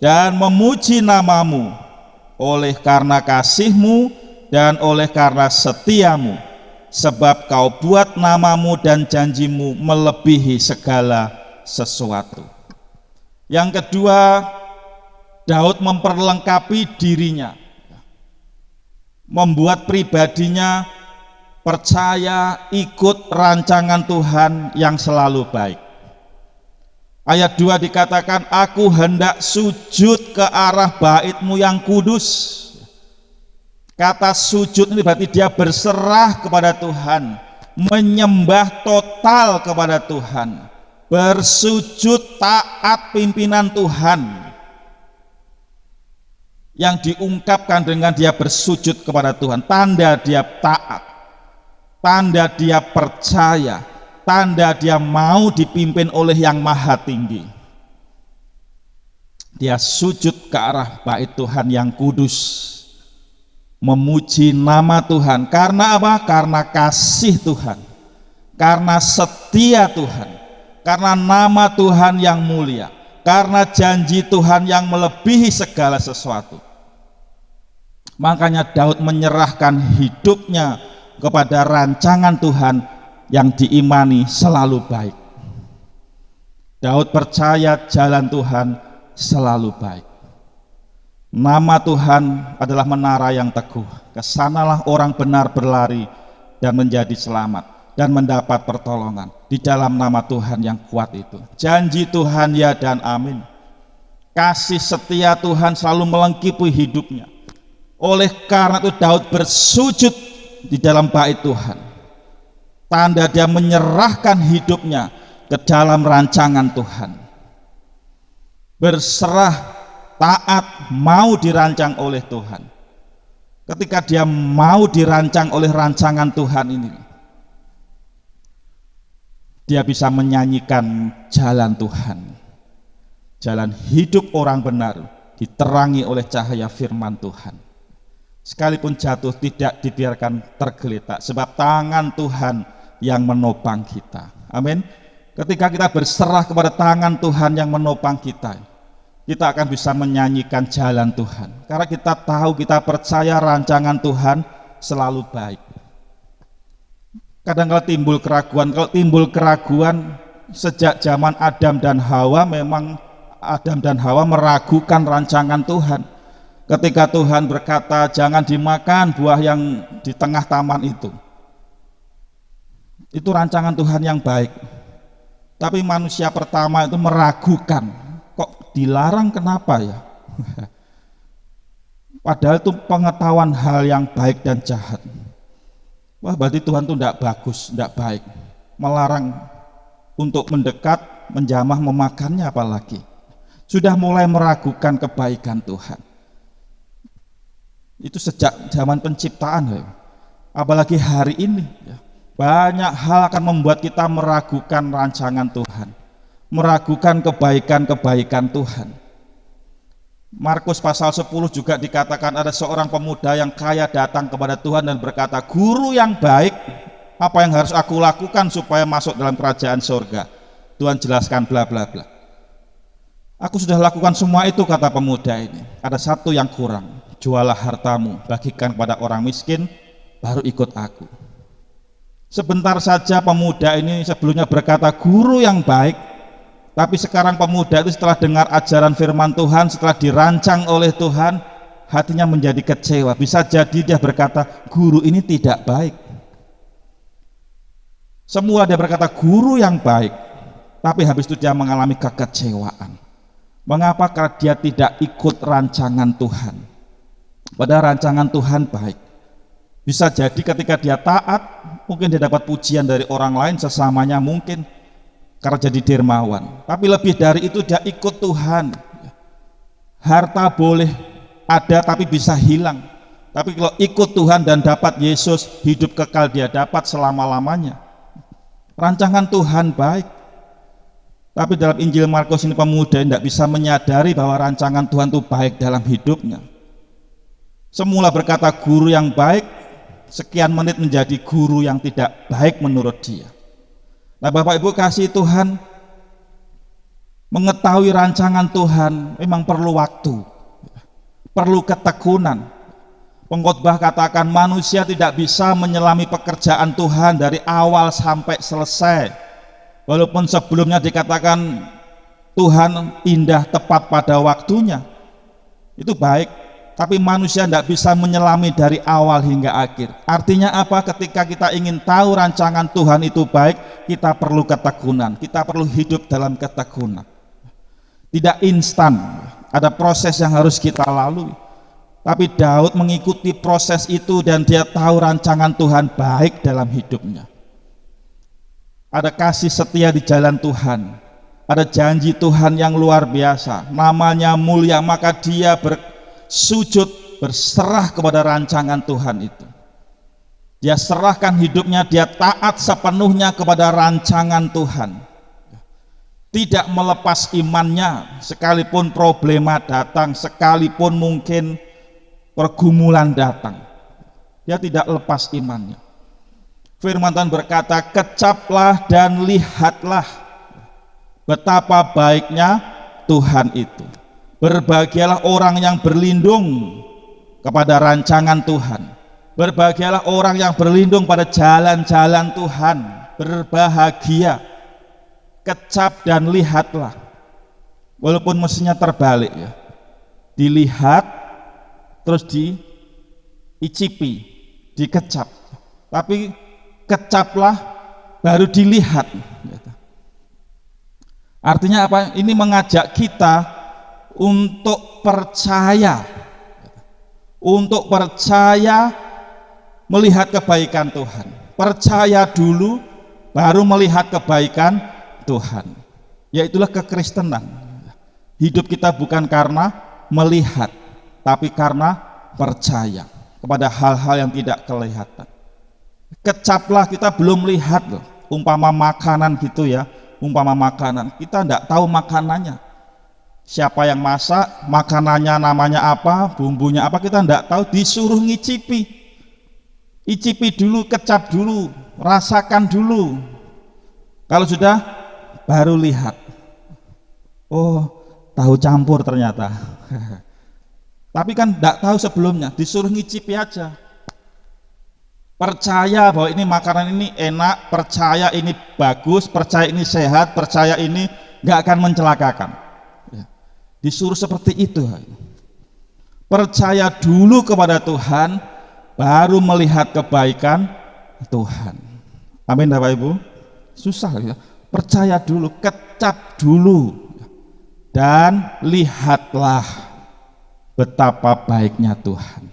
dan memuji nama-Mu oleh karena kasih-Mu dan oleh karena setia-Mu, sebab Kau buat nama-Mu dan janji-Mu melebihi segala sesuatu. Yang kedua, Daud memperlengkapi dirinya, membuat pribadinya percaya ikut rancangan Tuhan yang selalu baik. Ayat 2 dikatakan, aku hendak sujud ke arah bait-Mu yang kudus. Kata sujud ini berarti dia berserah kepada Tuhan, menyembah total kepada Tuhan, bersujud taat pimpinan Tuhan, yang diungkapkan dengan dia bersujud kepada Tuhan. Tanda dia taat, tanda dia percaya, tanda dia mau dipimpin oleh yang maha tinggi. Dia sujud ke arah bait Tuhan yang kudus, memuji nama Tuhan. Karena apa? Karena kasih Tuhan, karena setia Tuhan, karena nama Tuhan yang mulia, karena janji Tuhan yang melebihi segala sesuatu. Makanya Daud menyerahkan hidupnya kepada rancangan Tuhan yang diimani selalu baik. Daud percaya jalan Tuhan selalu baik. Nama Tuhan adalah menara yang teguh. Kesanalah orang benar berlari dan menjadi selamat dan mendapat pertolongan di dalam nama Tuhan yang kuat itu. Janji Tuhan ya dan amin. Kasih setia Tuhan selalu melengkapi hidupnya. Oleh karena itu Daud bersujud di dalam bait Tuhan. Tanda dia menyerahkan hidupnya ke dalam rancangan Tuhan. berserah, taat, mau dirancang oleh Tuhan. Ketika dia mau dirancang oleh rancangan Tuhan ini, dia bisa menyanyikan jalan Tuhan. Jalan hidup orang benar diterangi oleh cahaya firman Tuhan. Sekalipun jatuh tidak dibiarkan tergeletak, sebab tangan Tuhan yang menopang kita. Amin. Ketika kita berserah kepada tangan Tuhan yang menopang kita, kita akan bisa menyanyikan jalan Tuhan. Karena kita tahu, kita percaya rancangan Tuhan selalu baik. Kadang-kadang kalau timbul keraguan sejak zaman Adam dan Hawa, memang Adam dan Hawa meragukan rancangan Tuhan. Ketika Tuhan berkata jangan dimakan buah yang di tengah taman itu rancangan Tuhan yang baik. Tapi manusia pertama itu meragukan, kok dilarang, kenapa ya? Padahal itu pengetahuan hal yang baik dan jahat. Wah, berarti Tuhan itu tidak bagus, tidak baik, melarang untuk mendekat, menjamah, memakannya, apalagi sudah mulai meragukan kebaikan Tuhan. Itu sejak zaman penciptaan ya. Apalagi hari ini ya. Banyak hal akan membuat kita meragukan rancangan Tuhan, meragukan kebaikan-kebaikan Tuhan. Markus pasal 10 juga dikatakan ada seorang pemuda yang kaya datang kepada Tuhan dan berkata, "Guru yang baik, apa yang harus aku lakukan supaya masuk dalam kerajaan surga?" Tuhan jelaskan bla bla bla. "Aku sudah lakukan semua itu," kata pemuda ini. "Ada satu yang kurang, jualah hartamu, bagikan kepada orang miskin, baru ikut aku." Sebentar saja pemuda ini sebelumnya berkata guru yang baik, tapi sekarang pemuda itu setelah dengar ajaran firman Tuhan, setelah dirancang oleh Tuhan, hatinya menjadi kecewa. Bisa jadi dia berkata guru ini tidak baik. Semua dia berkata guru yang baik, tapi habis itu dia mengalami kekecewaan. Mengapa? Karena dia tidak ikut rancangan Tuhan. Padahal rancangan Tuhan baik. Bisa jadi ketika dia taat, mungkin dia dapat pujian dari orang lain, sesamanya mungkin, karena jadi dermawan. Tapi lebih dari itu dia ikut Tuhan. Harta boleh ada tapi bisa hilang. Tapi kalau ikut Tuhan dan dapat Yesus, hidup kekal dia dapat selama-lamanya. Rancangan Tuhan baik. Tapi dalam Injil Markus ini pemuda tidak bisa menyadari bahwa rancangan Tuhan itu baik dalam hidupnya. Semula berkata guru yang baik, sekian menit menjadi guru yang tidak baik menurut dia. Nah, Bapak Ibu kasih Tuhan, mengetahui rancangan Tuhan memang perlu waktu, perlu ketekunan. Pengkhotbah katakan manusia tidak bisa menyelami pekerjaan Tuhan dari awal sampai selesai. Walaupun sebelumnya dikatakan Tuhan indah tepat pada waktunya, itu baik. Tapi manusia tidak bisa menyelami dari awal hingga akhir. Artinya apa? Ketika kita ingin tahu rancangan Tuhan itu baik, kita perlu ketekunan, kita perlu hidup dalam ketekunan. Tidak instan, ada proses yang harus kita lalui. Tapi Daud mengikuti proses itu dan dia tahu rancangan Tuhan baik dalam hidupnya. Ada kasih setia di jalan Tuhan, ada janji Tuhan yang luar biasa, namanya mulia, maka dia sujud berserah kepada rancangan Tuhan itu. Dia serahkan hidupnya, dia taat sepenuhnya kepada rancangan Tuhan. Tidak melepas imannya sekalipun problema datang, sekalipun mungkin pergumulan datang. Dia tidak lepas imannya. Firman Tuhan berkata, "Kecaplah dan lihatlah betapa baiknya Tuhan itu." Berbahagialah orang yang berlindung kepada rancangan Tuhan. Berbahagialah orang yang berlindung pada jalan-jalan Tuhan. Berbahagia. Kecap dan lihatlah. Walaupun mestinya terbalik ya. Dilihat terus diicipi, dikecap. Tapi kecaplah baru dilihat. Artinya apa? Ini mengajak kita untuk percaya melihat kebaikan Tuhan. Percaya dulu baru melihat kebaikan Tuhan. Yaitulah kekristenan. Hidup kita bukan karena melihat, tapi karena percaya kepada hal-hal yang tidak kelihatan. Kecaplah kita belum lihat loh, umpama makanan gitu ya, umpama makanan, kita tidak tahu makanannya. Siapa yang masak, makanannya namanya apa, bumbunya apa, kita tidak tahu, disuruh ngicipi. Icipi dulu, kecap dulu, rasakan dulu. Kalau sudah, baru lihat. Oh, tahu campur ternyata. Tapi kan tidak tahu sebelumnya, disuruh ngicipi aja. Percaya bahwa ini makanan ini enak, percaya ini bagus, percaya ini sehat, percaya ini nggak akan mencelakakan. Disuruh seperti itu. Percaya dulu kepada Tuhan, baru melihat kebaikan Tuhan. Amin Bapak Ibu. Susah ya. Percaya dulu, kecap dulu, dan lihatlah betapa baiknya Tuhan.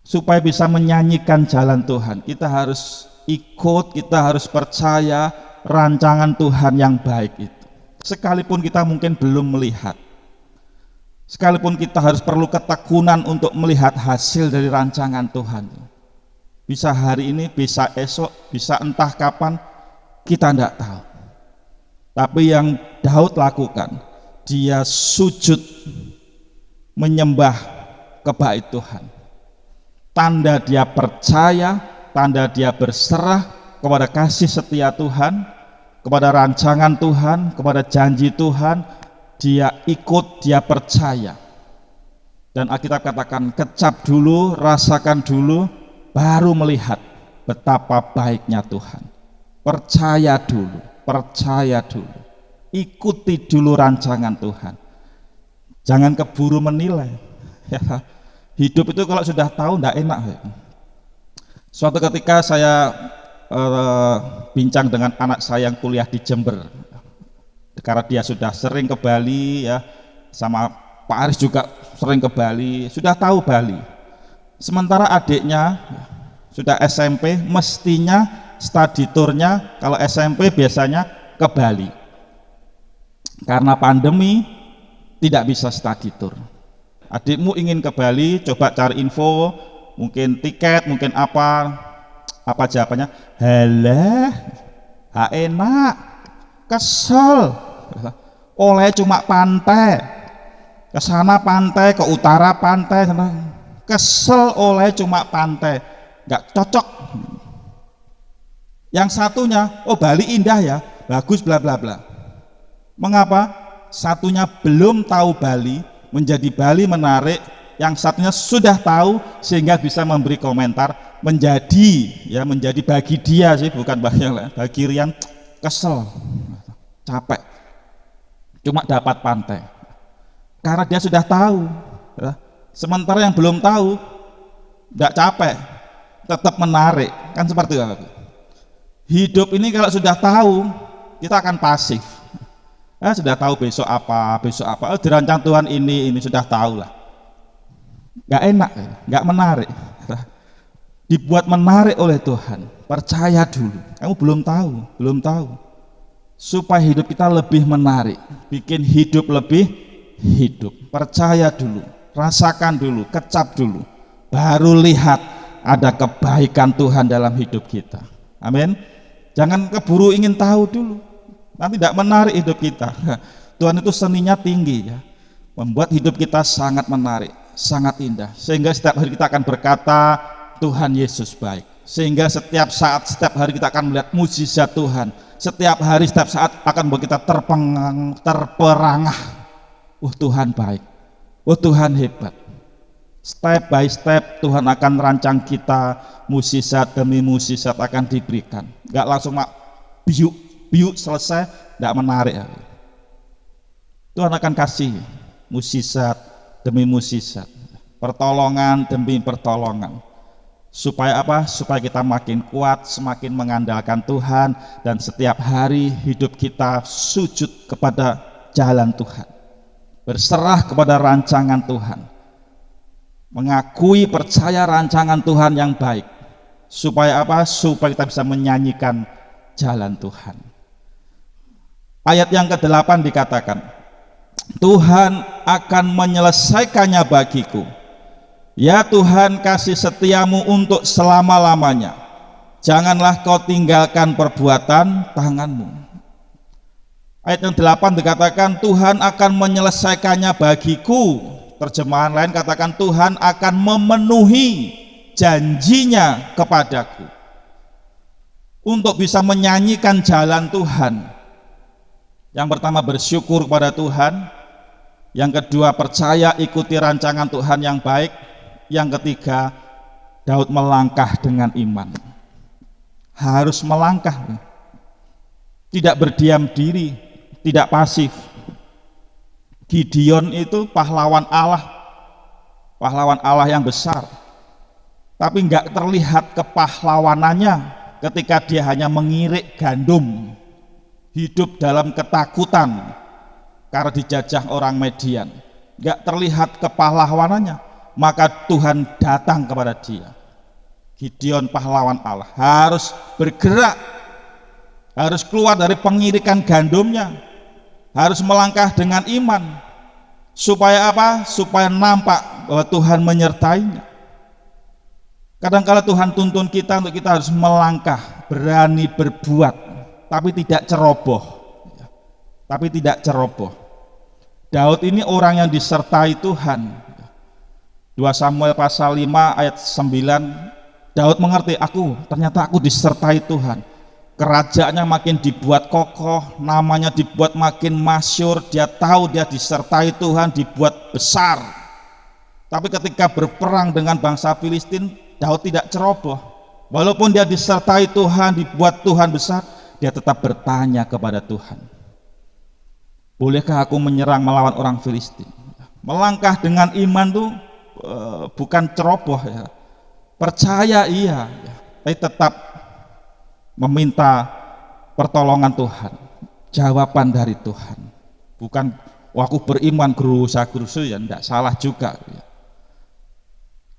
Supaya bisa menyanyikan jalan Tuhan, kita harus ikut, kita harus percaya rancangan Tuhan yang baik itu. Sekalipun kita mungkin belum melihat, sekalipun kita harus perlu ketekunan untuk melihat hasil dari rancangan Tuhan. Bisa hari ini, bisa esok, bisa entah kapan, kita tidak tahu. Tapi yang Daud lakukan, dia sujud menyembah kebaik Tuhan. Tanda dia percaya, tanda dia berserah kepada kasih setia Tuhan, kepada rancangan Tuhan, kepada janji Tuhan, dia ikut, dia percaya. Dan Alkitab katakan, kecap dulu, rasakan dulu, baru melihat betapa baiknya Tuhan. Percaya dulu, ikuti dulu rancangan Tuhan. Jangan keburu menilai. Ya, hidup itu kalau sudah tahu tidak enak. Suatu ketika saya bincang dengan anak saya yang kuliah di Jember, karena dia sudah sering ke Bali ya, sama Pak Aris juga sering ke Bali, sudah tahu Bali. Sementara adiknya sudah SMP, mestinya study tournya kalau SMP biasanya ke Bali. Karena pandemi tidak bisa study tour. Adikmu ingin ke Bali, coba cari info, mungkin tiket, mungkin apa jawabannya? Halah, enak, kesel, oleh cuma pantai, ke sana pantai, ke utara pantai, kesel oleh cuma pantai, nggak cocok. Yang satunya, oh Bali indah ya, bagus bla bla bla. Mengapa? Satunya belum tahu Bali, menjadi Bali menarik, yang satunya sudah tahu sehingga bisa memberi komentar, menjadi bagi dia sih, bukan bagi Rian, kesel, capek, cuma dapat pantai karena dia sudah tahu ya. Sementara yang belum tahu tidak capek, tetap menarik, kan seperti itu. Hidup ini kalau sudah tahu kita akan pasif. Sudah tahu besok apa, dirancang Tuhan ini sudah tahu lah. Gak enak, gak menarik. Dibuat menarik oleh Tuhan. Percaya dulu. Kamu belum tahu. Supaya hidup kita lebih menarik, bikin hidup lebih hidup. Percaya dulu, rasakan dulu, kecap dulu, baru lihat ada kebaikan Tuhan dalam hidup kita. Amin. Jangan keburu ingin tahu dulu, nanti tidak menarik hidup kita. Tuhan itu seninya tinggi ya, membuat hidup kita sangat menarik, sangat indah, sehingga setiap hari kita akan berkata Tuhan Yesus baik. Sehingga setiap saat, setiap hari kita akan melihat mujizat Tuhan. Setiap hari, setiap saat akan membuat kita terperangah. Tuhan baik, Tuhan hebat. Step by step Tuhan akan rancang kita, mukjizat demi mukjizat akan diberikan. Gak langsung biuk selesai, gak menarik. Tuhan akan kasih mukjizat demi mukjizat, pertolongan demi pertolongan. Supaya apa? Supaya kita makin kuat, semakin mengandalkan Tuhan, dan setiap hari hidup kita sujud kepada jalan Tuhan, berserah kepada rancangan Tuhan, mengakui percaya rancangan Tuhan yang baik. Supaya apa? Supaya kita bisa menyanyikan jalan Tuhan. Ayat yang ke-8 dikatakan, Tuhan akan menyelesaikannya bagiku. Ya Tuhan, kasih setiamu untuk selama-lamanya. Janganlah kau tinggalkan perbuatan tanganmu. Ayat yang 8 dikatakan Tuhan akan menyelesaikannya bagiku. Terjemahan lain katakan Tuhan akan memenuhi janjinya kepadaku. Untuk bisa menyanyikan jalan Tuhan, yang pertama bersyukur kepada Tuhan, yang kedua percaya ikuti rancangan Tuhan yang baik, yang ketiga Daud melangkah dengan iman. Harus melangkah, tidak berdiam diri, tidak pasif. Gideon itu pahlawan Allah yang besar, tapi enggak terlihat kepahlawanannya ketika dia hanya mengirik gandum, hidup dalam ketakutan karena dijajah orang Median. Enggak terlihat kepahlawanannya, maka Tuhan datang kepada dia. Gideon pahlawan Allah harus bergerak, harus keluar dari pengirikan gandumnya, harus melangkah dengan iman. Supaya apa? Supaya nampak bahwa Tuhan menyertainya. Kadang-kala Tuhan tuntun kita untuk kita harus melangkah, berani berbuat, tapi tidak ceroboh. Daud ini orang yang disertai Tuhan. 2 Samuel pasal 5 ayat 9, Daud mengerti, ternyata aku disertai Tuhan. Kerajaannya makin dibuat kokoh, namanya dibuat makin masyhur, dia tahu dia disertai Tuhan, dibuat besar. Tapi ketika berperang dengan bangsa Filistin, Daud tidak ceroboh. Walaupun dia disertai Tuhan, dibuat Tuhan besar, dia tetap bertanya kepada Tuhan, bolehkah aku menyerang melawan orang Filistin? Melangkah dengan iman tuh bukan ceroboh ya. Percaya iya, tapi tetap meminta pertolongan Tuhan, jawaban dari Tuhan. Bukan aku beriman gerusa-gerusu ya, enggak, salah juga ya.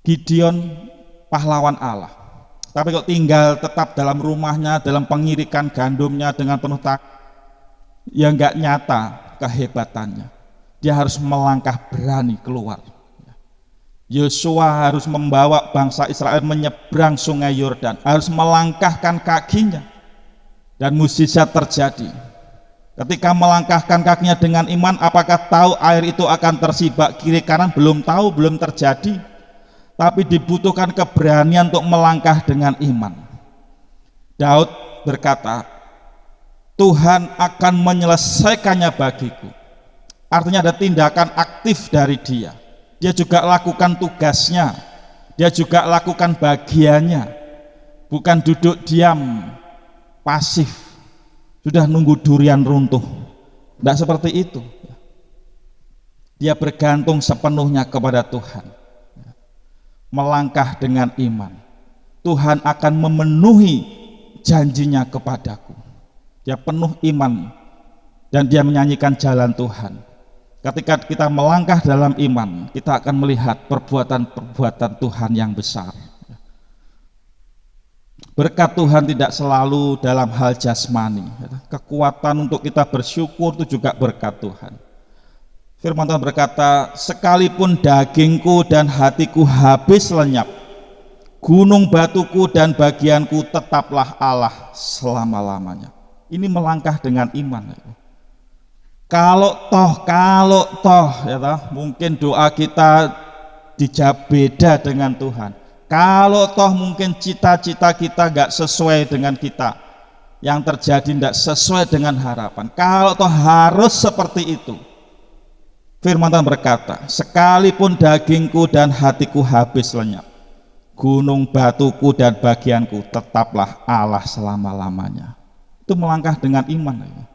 Gideon pahlawan Allah, tapi kok tinggal tetap dalam rumahnya, dalam pengirikan gandumnya dengan penuh takut, ya enggak nyata kehebatannya. Dia harus melangkah berani keluar. Yosua harus membawa bangsa Israel menyeberang sungai Yordan, harus melangkahkan kakinya, dan mukjizat terjadi. Ketika melangkahkan kakinya dengan iman, apakah tahu air itu akan tersibak kiri kanan? Belum tahu, belum terjadi. Tapi dibutuhkan keberanian untuk melangkah dengan iman. Daud berkata, Tuhan akan menyelesaikannya bagiku. Artinya ada tindakan aktif dari dia. Dia juga lakukan tugasnya, dia juga lakukan bagiannya, bukan duduk diam pasif sudah nunggu durian runtuh. Tidak seperti itu. Dia bergantung sepenuhnya kepada Tuhan, melangkah dengan iman. Tuhan akan memenuhi janjinya kepadaku. Dia penuh iman dan dia menyanyikan jalan Tuhan. Ketika kita melangkah dalam iman, kita akan melihat perbuatan-perbuatan Tuhan yang besar. Berkat Tuhan tidak selalu dalam hal jasmani. Kekuatan untuk kita bersyukur itu juga berkat Tuhan. Firman Tuhan berkata, sekalipun dagingku dan hatiku habis lenyap, gunung batuku dan bagianku tetaplah Allah selama-lamanya. Ini melangkah dengan iman. Kalau toh ya toh, mungkin doa kita dijawab beda dengan Tuhan. Kalau toh mungkin cita-cita kita gak sesuai dengan kita, yang terjadi tidak sesuai dengan harapan. Kalau toh harus seperti itu, firman Tuhan berkata, sekalipun dagingku dan hatiku habis lenyap, gunung batuku dan bagianku tetaplah Allah selama-lamanya. Itu melangkah dengan iman.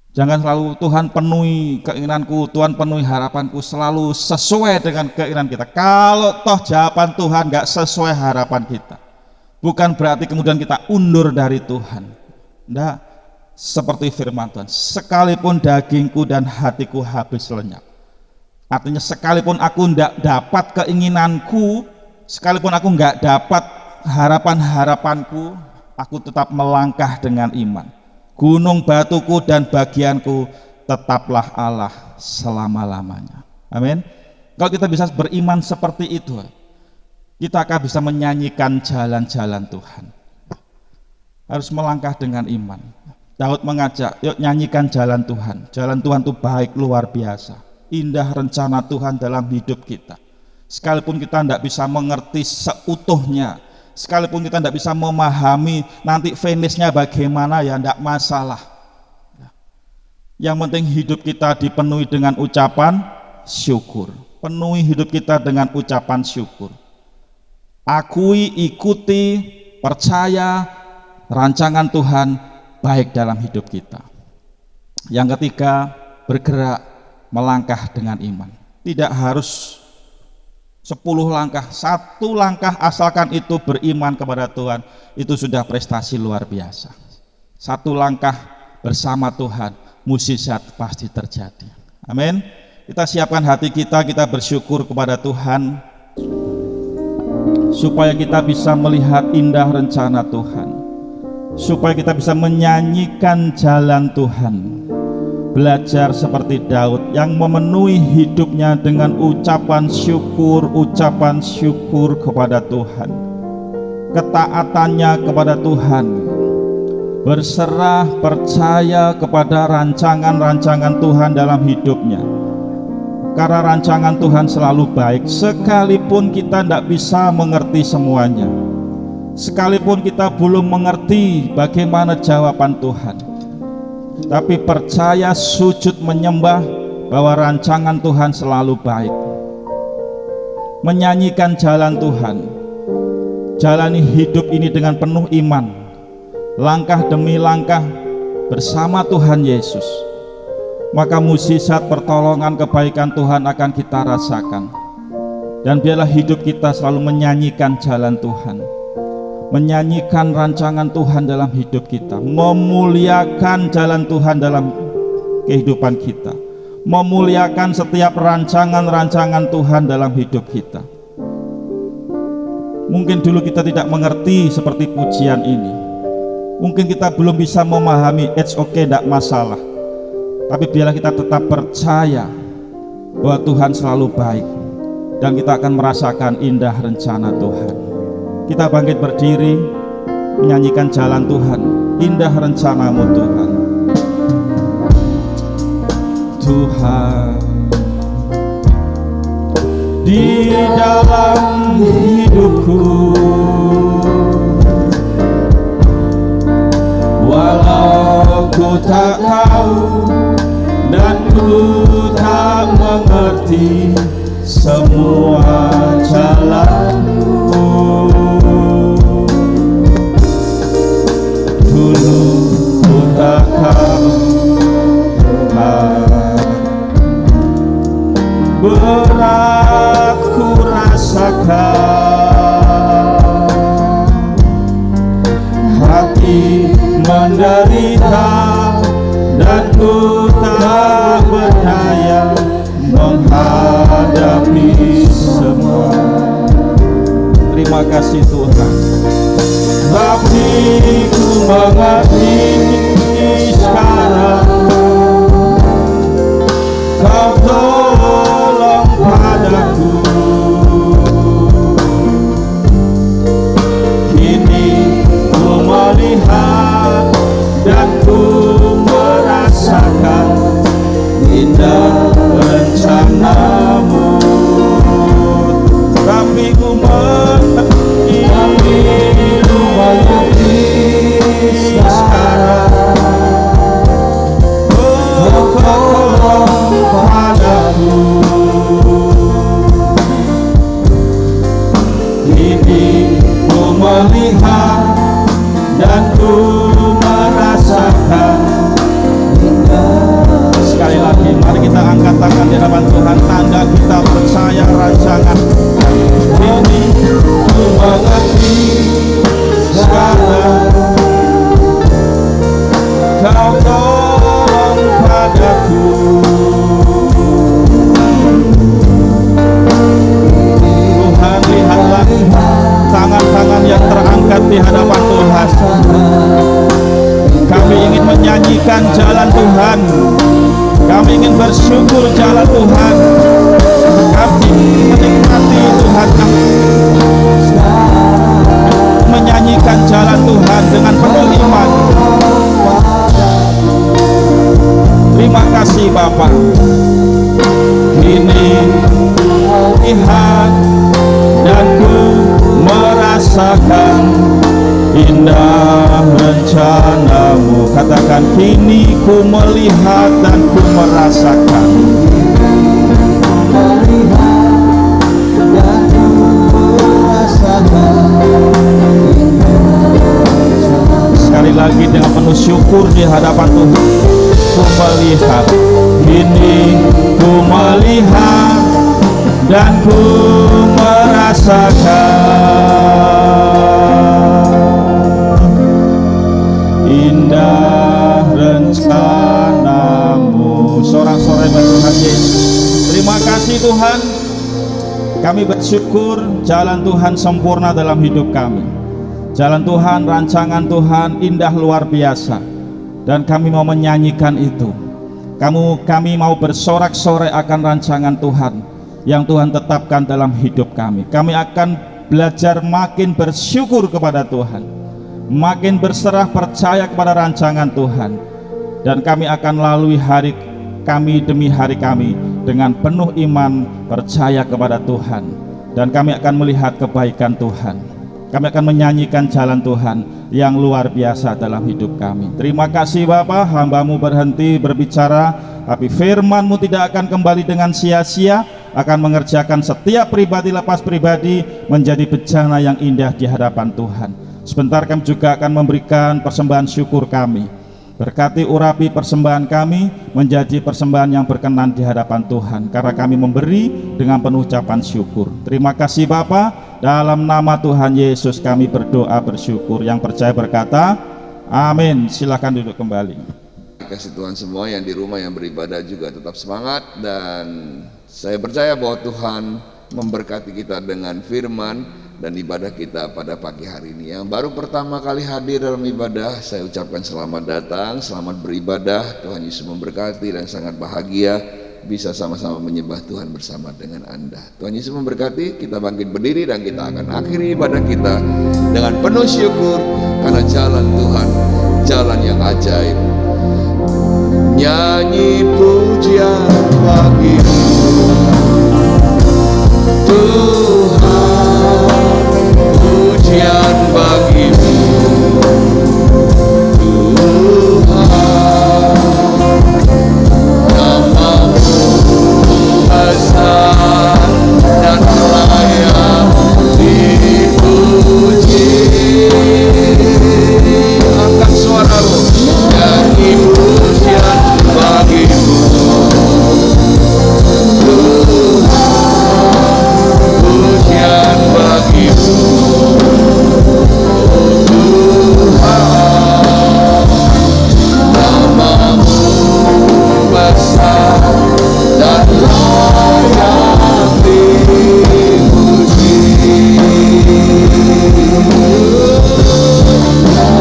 Jangan selalu Tuhan penuhi keinginanku, Tuhan penuhi harapanku, selalu sesuai dengan keinginan kita. Kalau toh jawaban Tuhan gak sesuai harapan kita, bukan berarti kemudian kita undur dari Tuhan. Tidak, seperti firman Tuhan, sekalipun dagingku dan hatiku habis lenyap. Artinya sekalipun aku tidak dapat keinginanku, sekalipun aku nggak dapat harapan-harapanku, aku tetap melangkah dengan iman. Gunung batuku dan bagianku tetaplah Allah selama-lamanya. Amin. Kalau kita bisa beriman seperti itu, kita akan bisa menyanyikan jalan-jalan Tuhan. Harus melangkah dengan iman. Daud mengajak, yuk nyanyikan jalan Tuhan. Jalan Tuhan itu baik, luar biasa. Indah rencana Tuhan dalam hidup kita. Sekalipun kita tidak bisa mengerti seutuhnya, sekalipun kita tidak bisa memahami nanti finishnya bagaimana, ya tidak masalah. Yang penting hidup kita dipenuhi dengan ucapan syukur. Penuhi hidup kita dengan ucapan syukur. Akui, ikuti, percaya rancangan Tuhan baik dalam hidup kita. Yang ketiga, bergerak melangkah dengan iman. Tidak harus 10 langkah, 1 langkah asalkan itu beriman kepada Tuhan, itu sudah prestasi luar biasa. 1 langkah bersama Tuhan, mukjizat pasti terjadi. Amin. Kita siapkan hati kita bersyukur kepada Tuhan supaya kita bisa melihat indah rencana Tuhan, supaya kita bisa menyanyikan jalan Tuhan, belajar seperti Daud yang memenuhi hidupnya dengan ucapan syukur kepada Tuhan, ketaatannya kepada Tuhan, berserah percaya kepada rancangan-rancangan Tuhan dalam hidupnya. Karena rancangan Tuhan selalu baik, sekalipun kita tidak bisa mengerti semuanya, sekalipun kita belum mengerti bagaimana jawaban Tuhan, tapi percaya, sujud, menyembah bahwa rancangan Tuhan selalu baik. Menyanyikan jalan Tuhan, jalani hidup ini dengan penuh iman, langkah demi langkah bersama Tuhan Yesus, maka mukjizat, pertolongan, kebaikan Tuhan akan kita rasakan. Dan biarlah hidup kita selalu menyanyikan jalan Tuhan, menyanyikan rancangan Tuhan dalam hidup kita, memuliakan jalan Tuhan dalam kehidupan kita, memuliakan setiap rancangan-rancangan Tuhan dalam hidup kita. Mungkin dulu kita tidak mengerti seperti pujian ini, mungkin kita belum bisa memahami, it's okay, tidak masalah. Tapi biarlah kita tetap percaya bahwa Tuhan selalu baik dan kita akan merasakan indah rencana Tuhan. Kita bangkit berdiri, menyanyikan jalan Tuhan, indah rencanamu Tuhan. Tuhan di dalam hidupku, walau ku tak tahu dan ku tak mengerti semua jalanmu, dulu ku tak tahu Tuhan, berat ku rasakan, hati menderita dan ku tak berdaya menghadapi semua. Terima kasih Tuhan. Tapi ku mengerti sekarang Kau tolong padaku. Kini ku melihat dan ku merasakan indah rencanamu. Tapi ku mengerti sekarang Kau tolong padaku. Kini ku melihat dan ku merasakan. Sekali lagi mari kita angkat tangan di hadapan Tuhan, tanda kita percaya rancangan ini. Ku mengerti sekarang Kau tolong padaku. Tuhan, lihatlah tangan-tangan yang terangkat di hadapan Tuhan. Kami ingin menyanyikan jalan Tuhan, melihat dan ku merasakan indah rencanamu. Katakan, kini ku melihat dan ku merasakan. Sekali lagi dengan penuh syukur di hadapan Tuhan. Ku melihat, kini ku melihat dan ku merasakan indah rencanamu. Sorak-sorai bagi Tuhan Yesus. Terima kasih Tuhan. Kami bersyukur jalan Tuhan sempurna dalam hidup kami. Jalan Tuhan, rancangan Tuhan indah luar biasa. Dan kami mau menyanyikan itu. Kami mau bersorak-sorai akan rancangan Tuhan yang Tuhan tetapkan dalam hidup kami. Kami akan belajar makin bersyukur kepada Tuhan, makin berserah percaya kepada rancangan Tuhan. Dan kami akan lalui hari kami demi hari kami dengan penuh iman percaya kepada Tuhan. Dan kami akan melihat kebaikan Tuhan. Kami akan menyanyikan jalan Tuhan yang luar biasa dalam hidup kami. Terima kasih Bapa, hamba-Mu berhenti berbicara, tapi firman-Mu tidak akan kembali dengan sia-sia, akan mengerjakan setiap pribadi lepas pribadi menjadi bejana yang indah di hadapan Tuhan. Sebentar kami juga akan memberikan persembahan syukur kami. Berkati urapi persembahan kami menjadi persembahan yang berkenan di hadapan Tuhan, karena kami memberi dengan penuh ucapan syukur. Terima kasih Bapa, dalam nama Tuhan Yesus kami berdoa bersyukur. Yang percaya berkata amin. Silakan duduk kembali. Kasih Tuhan semua yang di rumah yang beribadah juga tetap semangat, dan saya percaya bahwa Tuhan memberkati kita dengan firman dan ibadah kita pada pagi hari ini. Yang baru pertama kali hadir dalam ibadah, saya ucapkan selamat datang, selamat beribadah. Tuhan Yesus memberkati dan sangat bahagia bisa sama-sama menyembah Tuhan bersama dengan Anda. Tuhan Yesus memberkati. Kita bangkit berdiri dan kita akan akhiri ibadah kita dengan penuh syukur karena jalan Tuhan, jalan yang ajaib. Nyanyi pujian bagi-Mu Tuhan, pujian bagi-Mu Tuhan, nama-Mu besar dan layak dipuji. Angkat suaramu, nyanyi pujian bagi-Mu Tuhan, pujian bagi-Mu Tuhan, nama-Mu besar dan layak dipuji. Pujian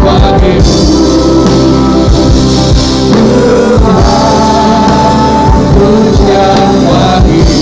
bagi-Mu Tuhan, pujian bagi-Mu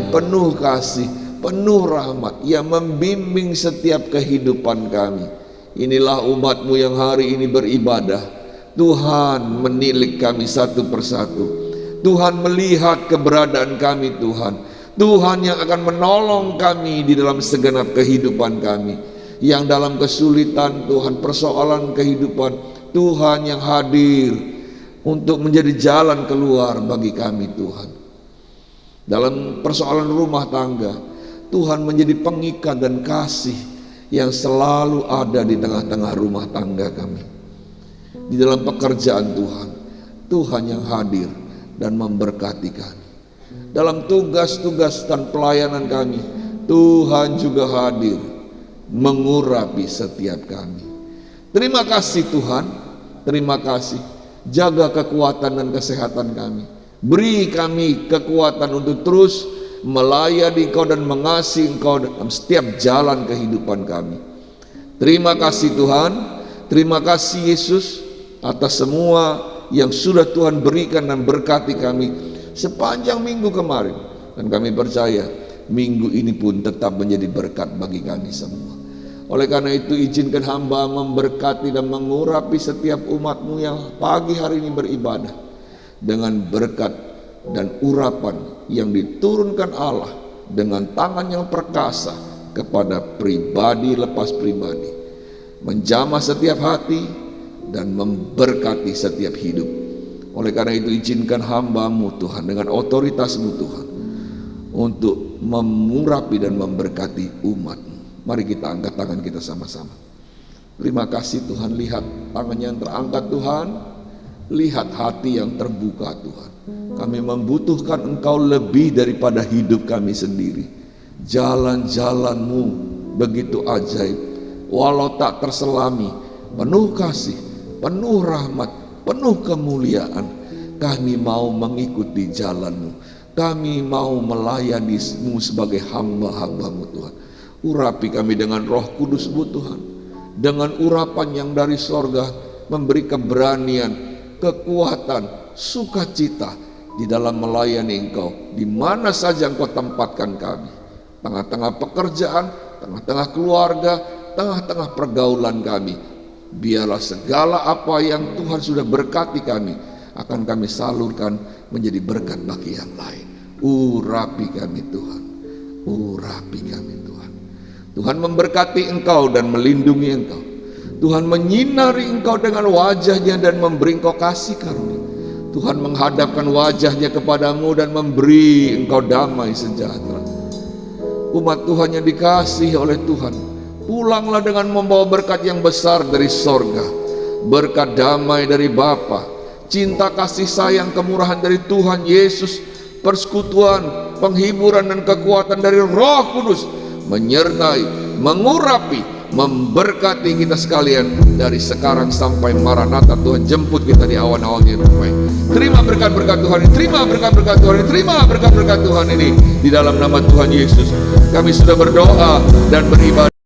penuh kasih, penuh rahmat yang membimbing setiap kehidupan kami. Inilah umat-Mu yang hari ini beribadah. Tuhan menilik kami satu persatu. Tuhan melihat keberadaan kami Tuhan. Tuhan yang akan menolong kami di dalam segenap kehidupan kami. Yang dalam kesulitan Tuhan, persoalan kehidupan, Tuhan yang hadir untuk menjadi jalan keluar bagi kami Tuhan. Dalam persoalan rumah tangga, Tuhan menjadi pengikat dan kasih yang selalu ada di tengah-tengah rumah tangga kami. Di dalam pekerjaan Tuhan, Tuhan yang hadir dan memberkati kami. Dalam tugas-tugas dan pelayanan kami, Tuhan juga hadir mengurapi setiap kami. Terima kasih Tuhan, terima kasih. Jaga kekuatan dan kesehatan kami. Beri kami kekuatan untuk terus melayani Engkau dan mengasihi Engkau dalam setiap jalan kehidupan kami. Terima kasih Tuhan, terima kasih Yesus atas semua yang sudah Tuhan berikan dan berkati kami sepanjang minggu kemarin. Dan kami percaya minggu ini pun tetap menjadi berkat bagi kami semua. Oleh karena itu izinkan hamba memberkati dan mengurapi setiap umat-Mu yang pagi hari ini beribadah dengan berkat dan urapan yang diturunkan Allah dengan tangan yang perkasa kepada pribadi lepas pribadi, menjamah setiap hati dan memberkati setiap hidup. Oleh karena itu izinkan hamba-Mu Tuhan dengan otoritas-Mu Tuhan untuk mengurapi dan memberkati umat-Mu. Mari kita angkat tangan kita sama-sama. Terima kasih Tuhan, lihat tangannya yang terangkat Tuhan, lihat hati yang terbuka Tuhan. Kami membutuhkan Engkau lebih daripada hidup kami sendiri. Jalan-jalan-Mu begitu ajaib, walau tak terselami, penuh kasih, penuh rahmat, penuh kemuliaan. Kami mau mengikuti jalan-Mu, kami mau melayani-Mu sebagai hamba-hamba-Mu Tuhan. Urapi kami dengan Roh Kudus-Mu Tuhan, dengan urapan yang dari sorga, memberi keberanian, kekuatan, sukacita di dalam melayani Engkau di mana saja Engkau tempatkan kami, tengah-tengah pekerjaan, tengah-tengah keluarga, tengah-tengah pergaulan kami. Biarlah segala apa yang Tuhan sudah berkati kami akan kami salurkan menjadi berkat bagi yang lain. Urapi kami Tuhan, urapi kami Tuhan. Tuhan memberkati Engkau dan melindungi Engkau. Tuhan menyinari Engkau dengan wajah-Nya dan memberi Engkau kasih karunia. Tuhan menghadapkan wajah-Nya kepadamu dan memberi Engkau damai sejahtera. Umat Tuhan yang dikasihi oleh Tuhan, pulanglah dengan membawa berkat yang besar dari sorga. Berkat damai dari Bapa, cinta kasih sayang kemurahan dari Tuhan Yesus, persekutuan, penghiburan dan kekuatan dari Roh Kudus menyertai, mengurapi, memberkati kita sekalian dari sekarang sampai Maranatha. Tuhan jemput kita di awan-awan yang damai. Terima berkat-berkat Tuhan ini, terima berkat-berkat Tuhan ini, terima berkat-berkat Tuhan ini di dalam nama Tuhan Yesus. Kami sudah berdoa dan beribadah.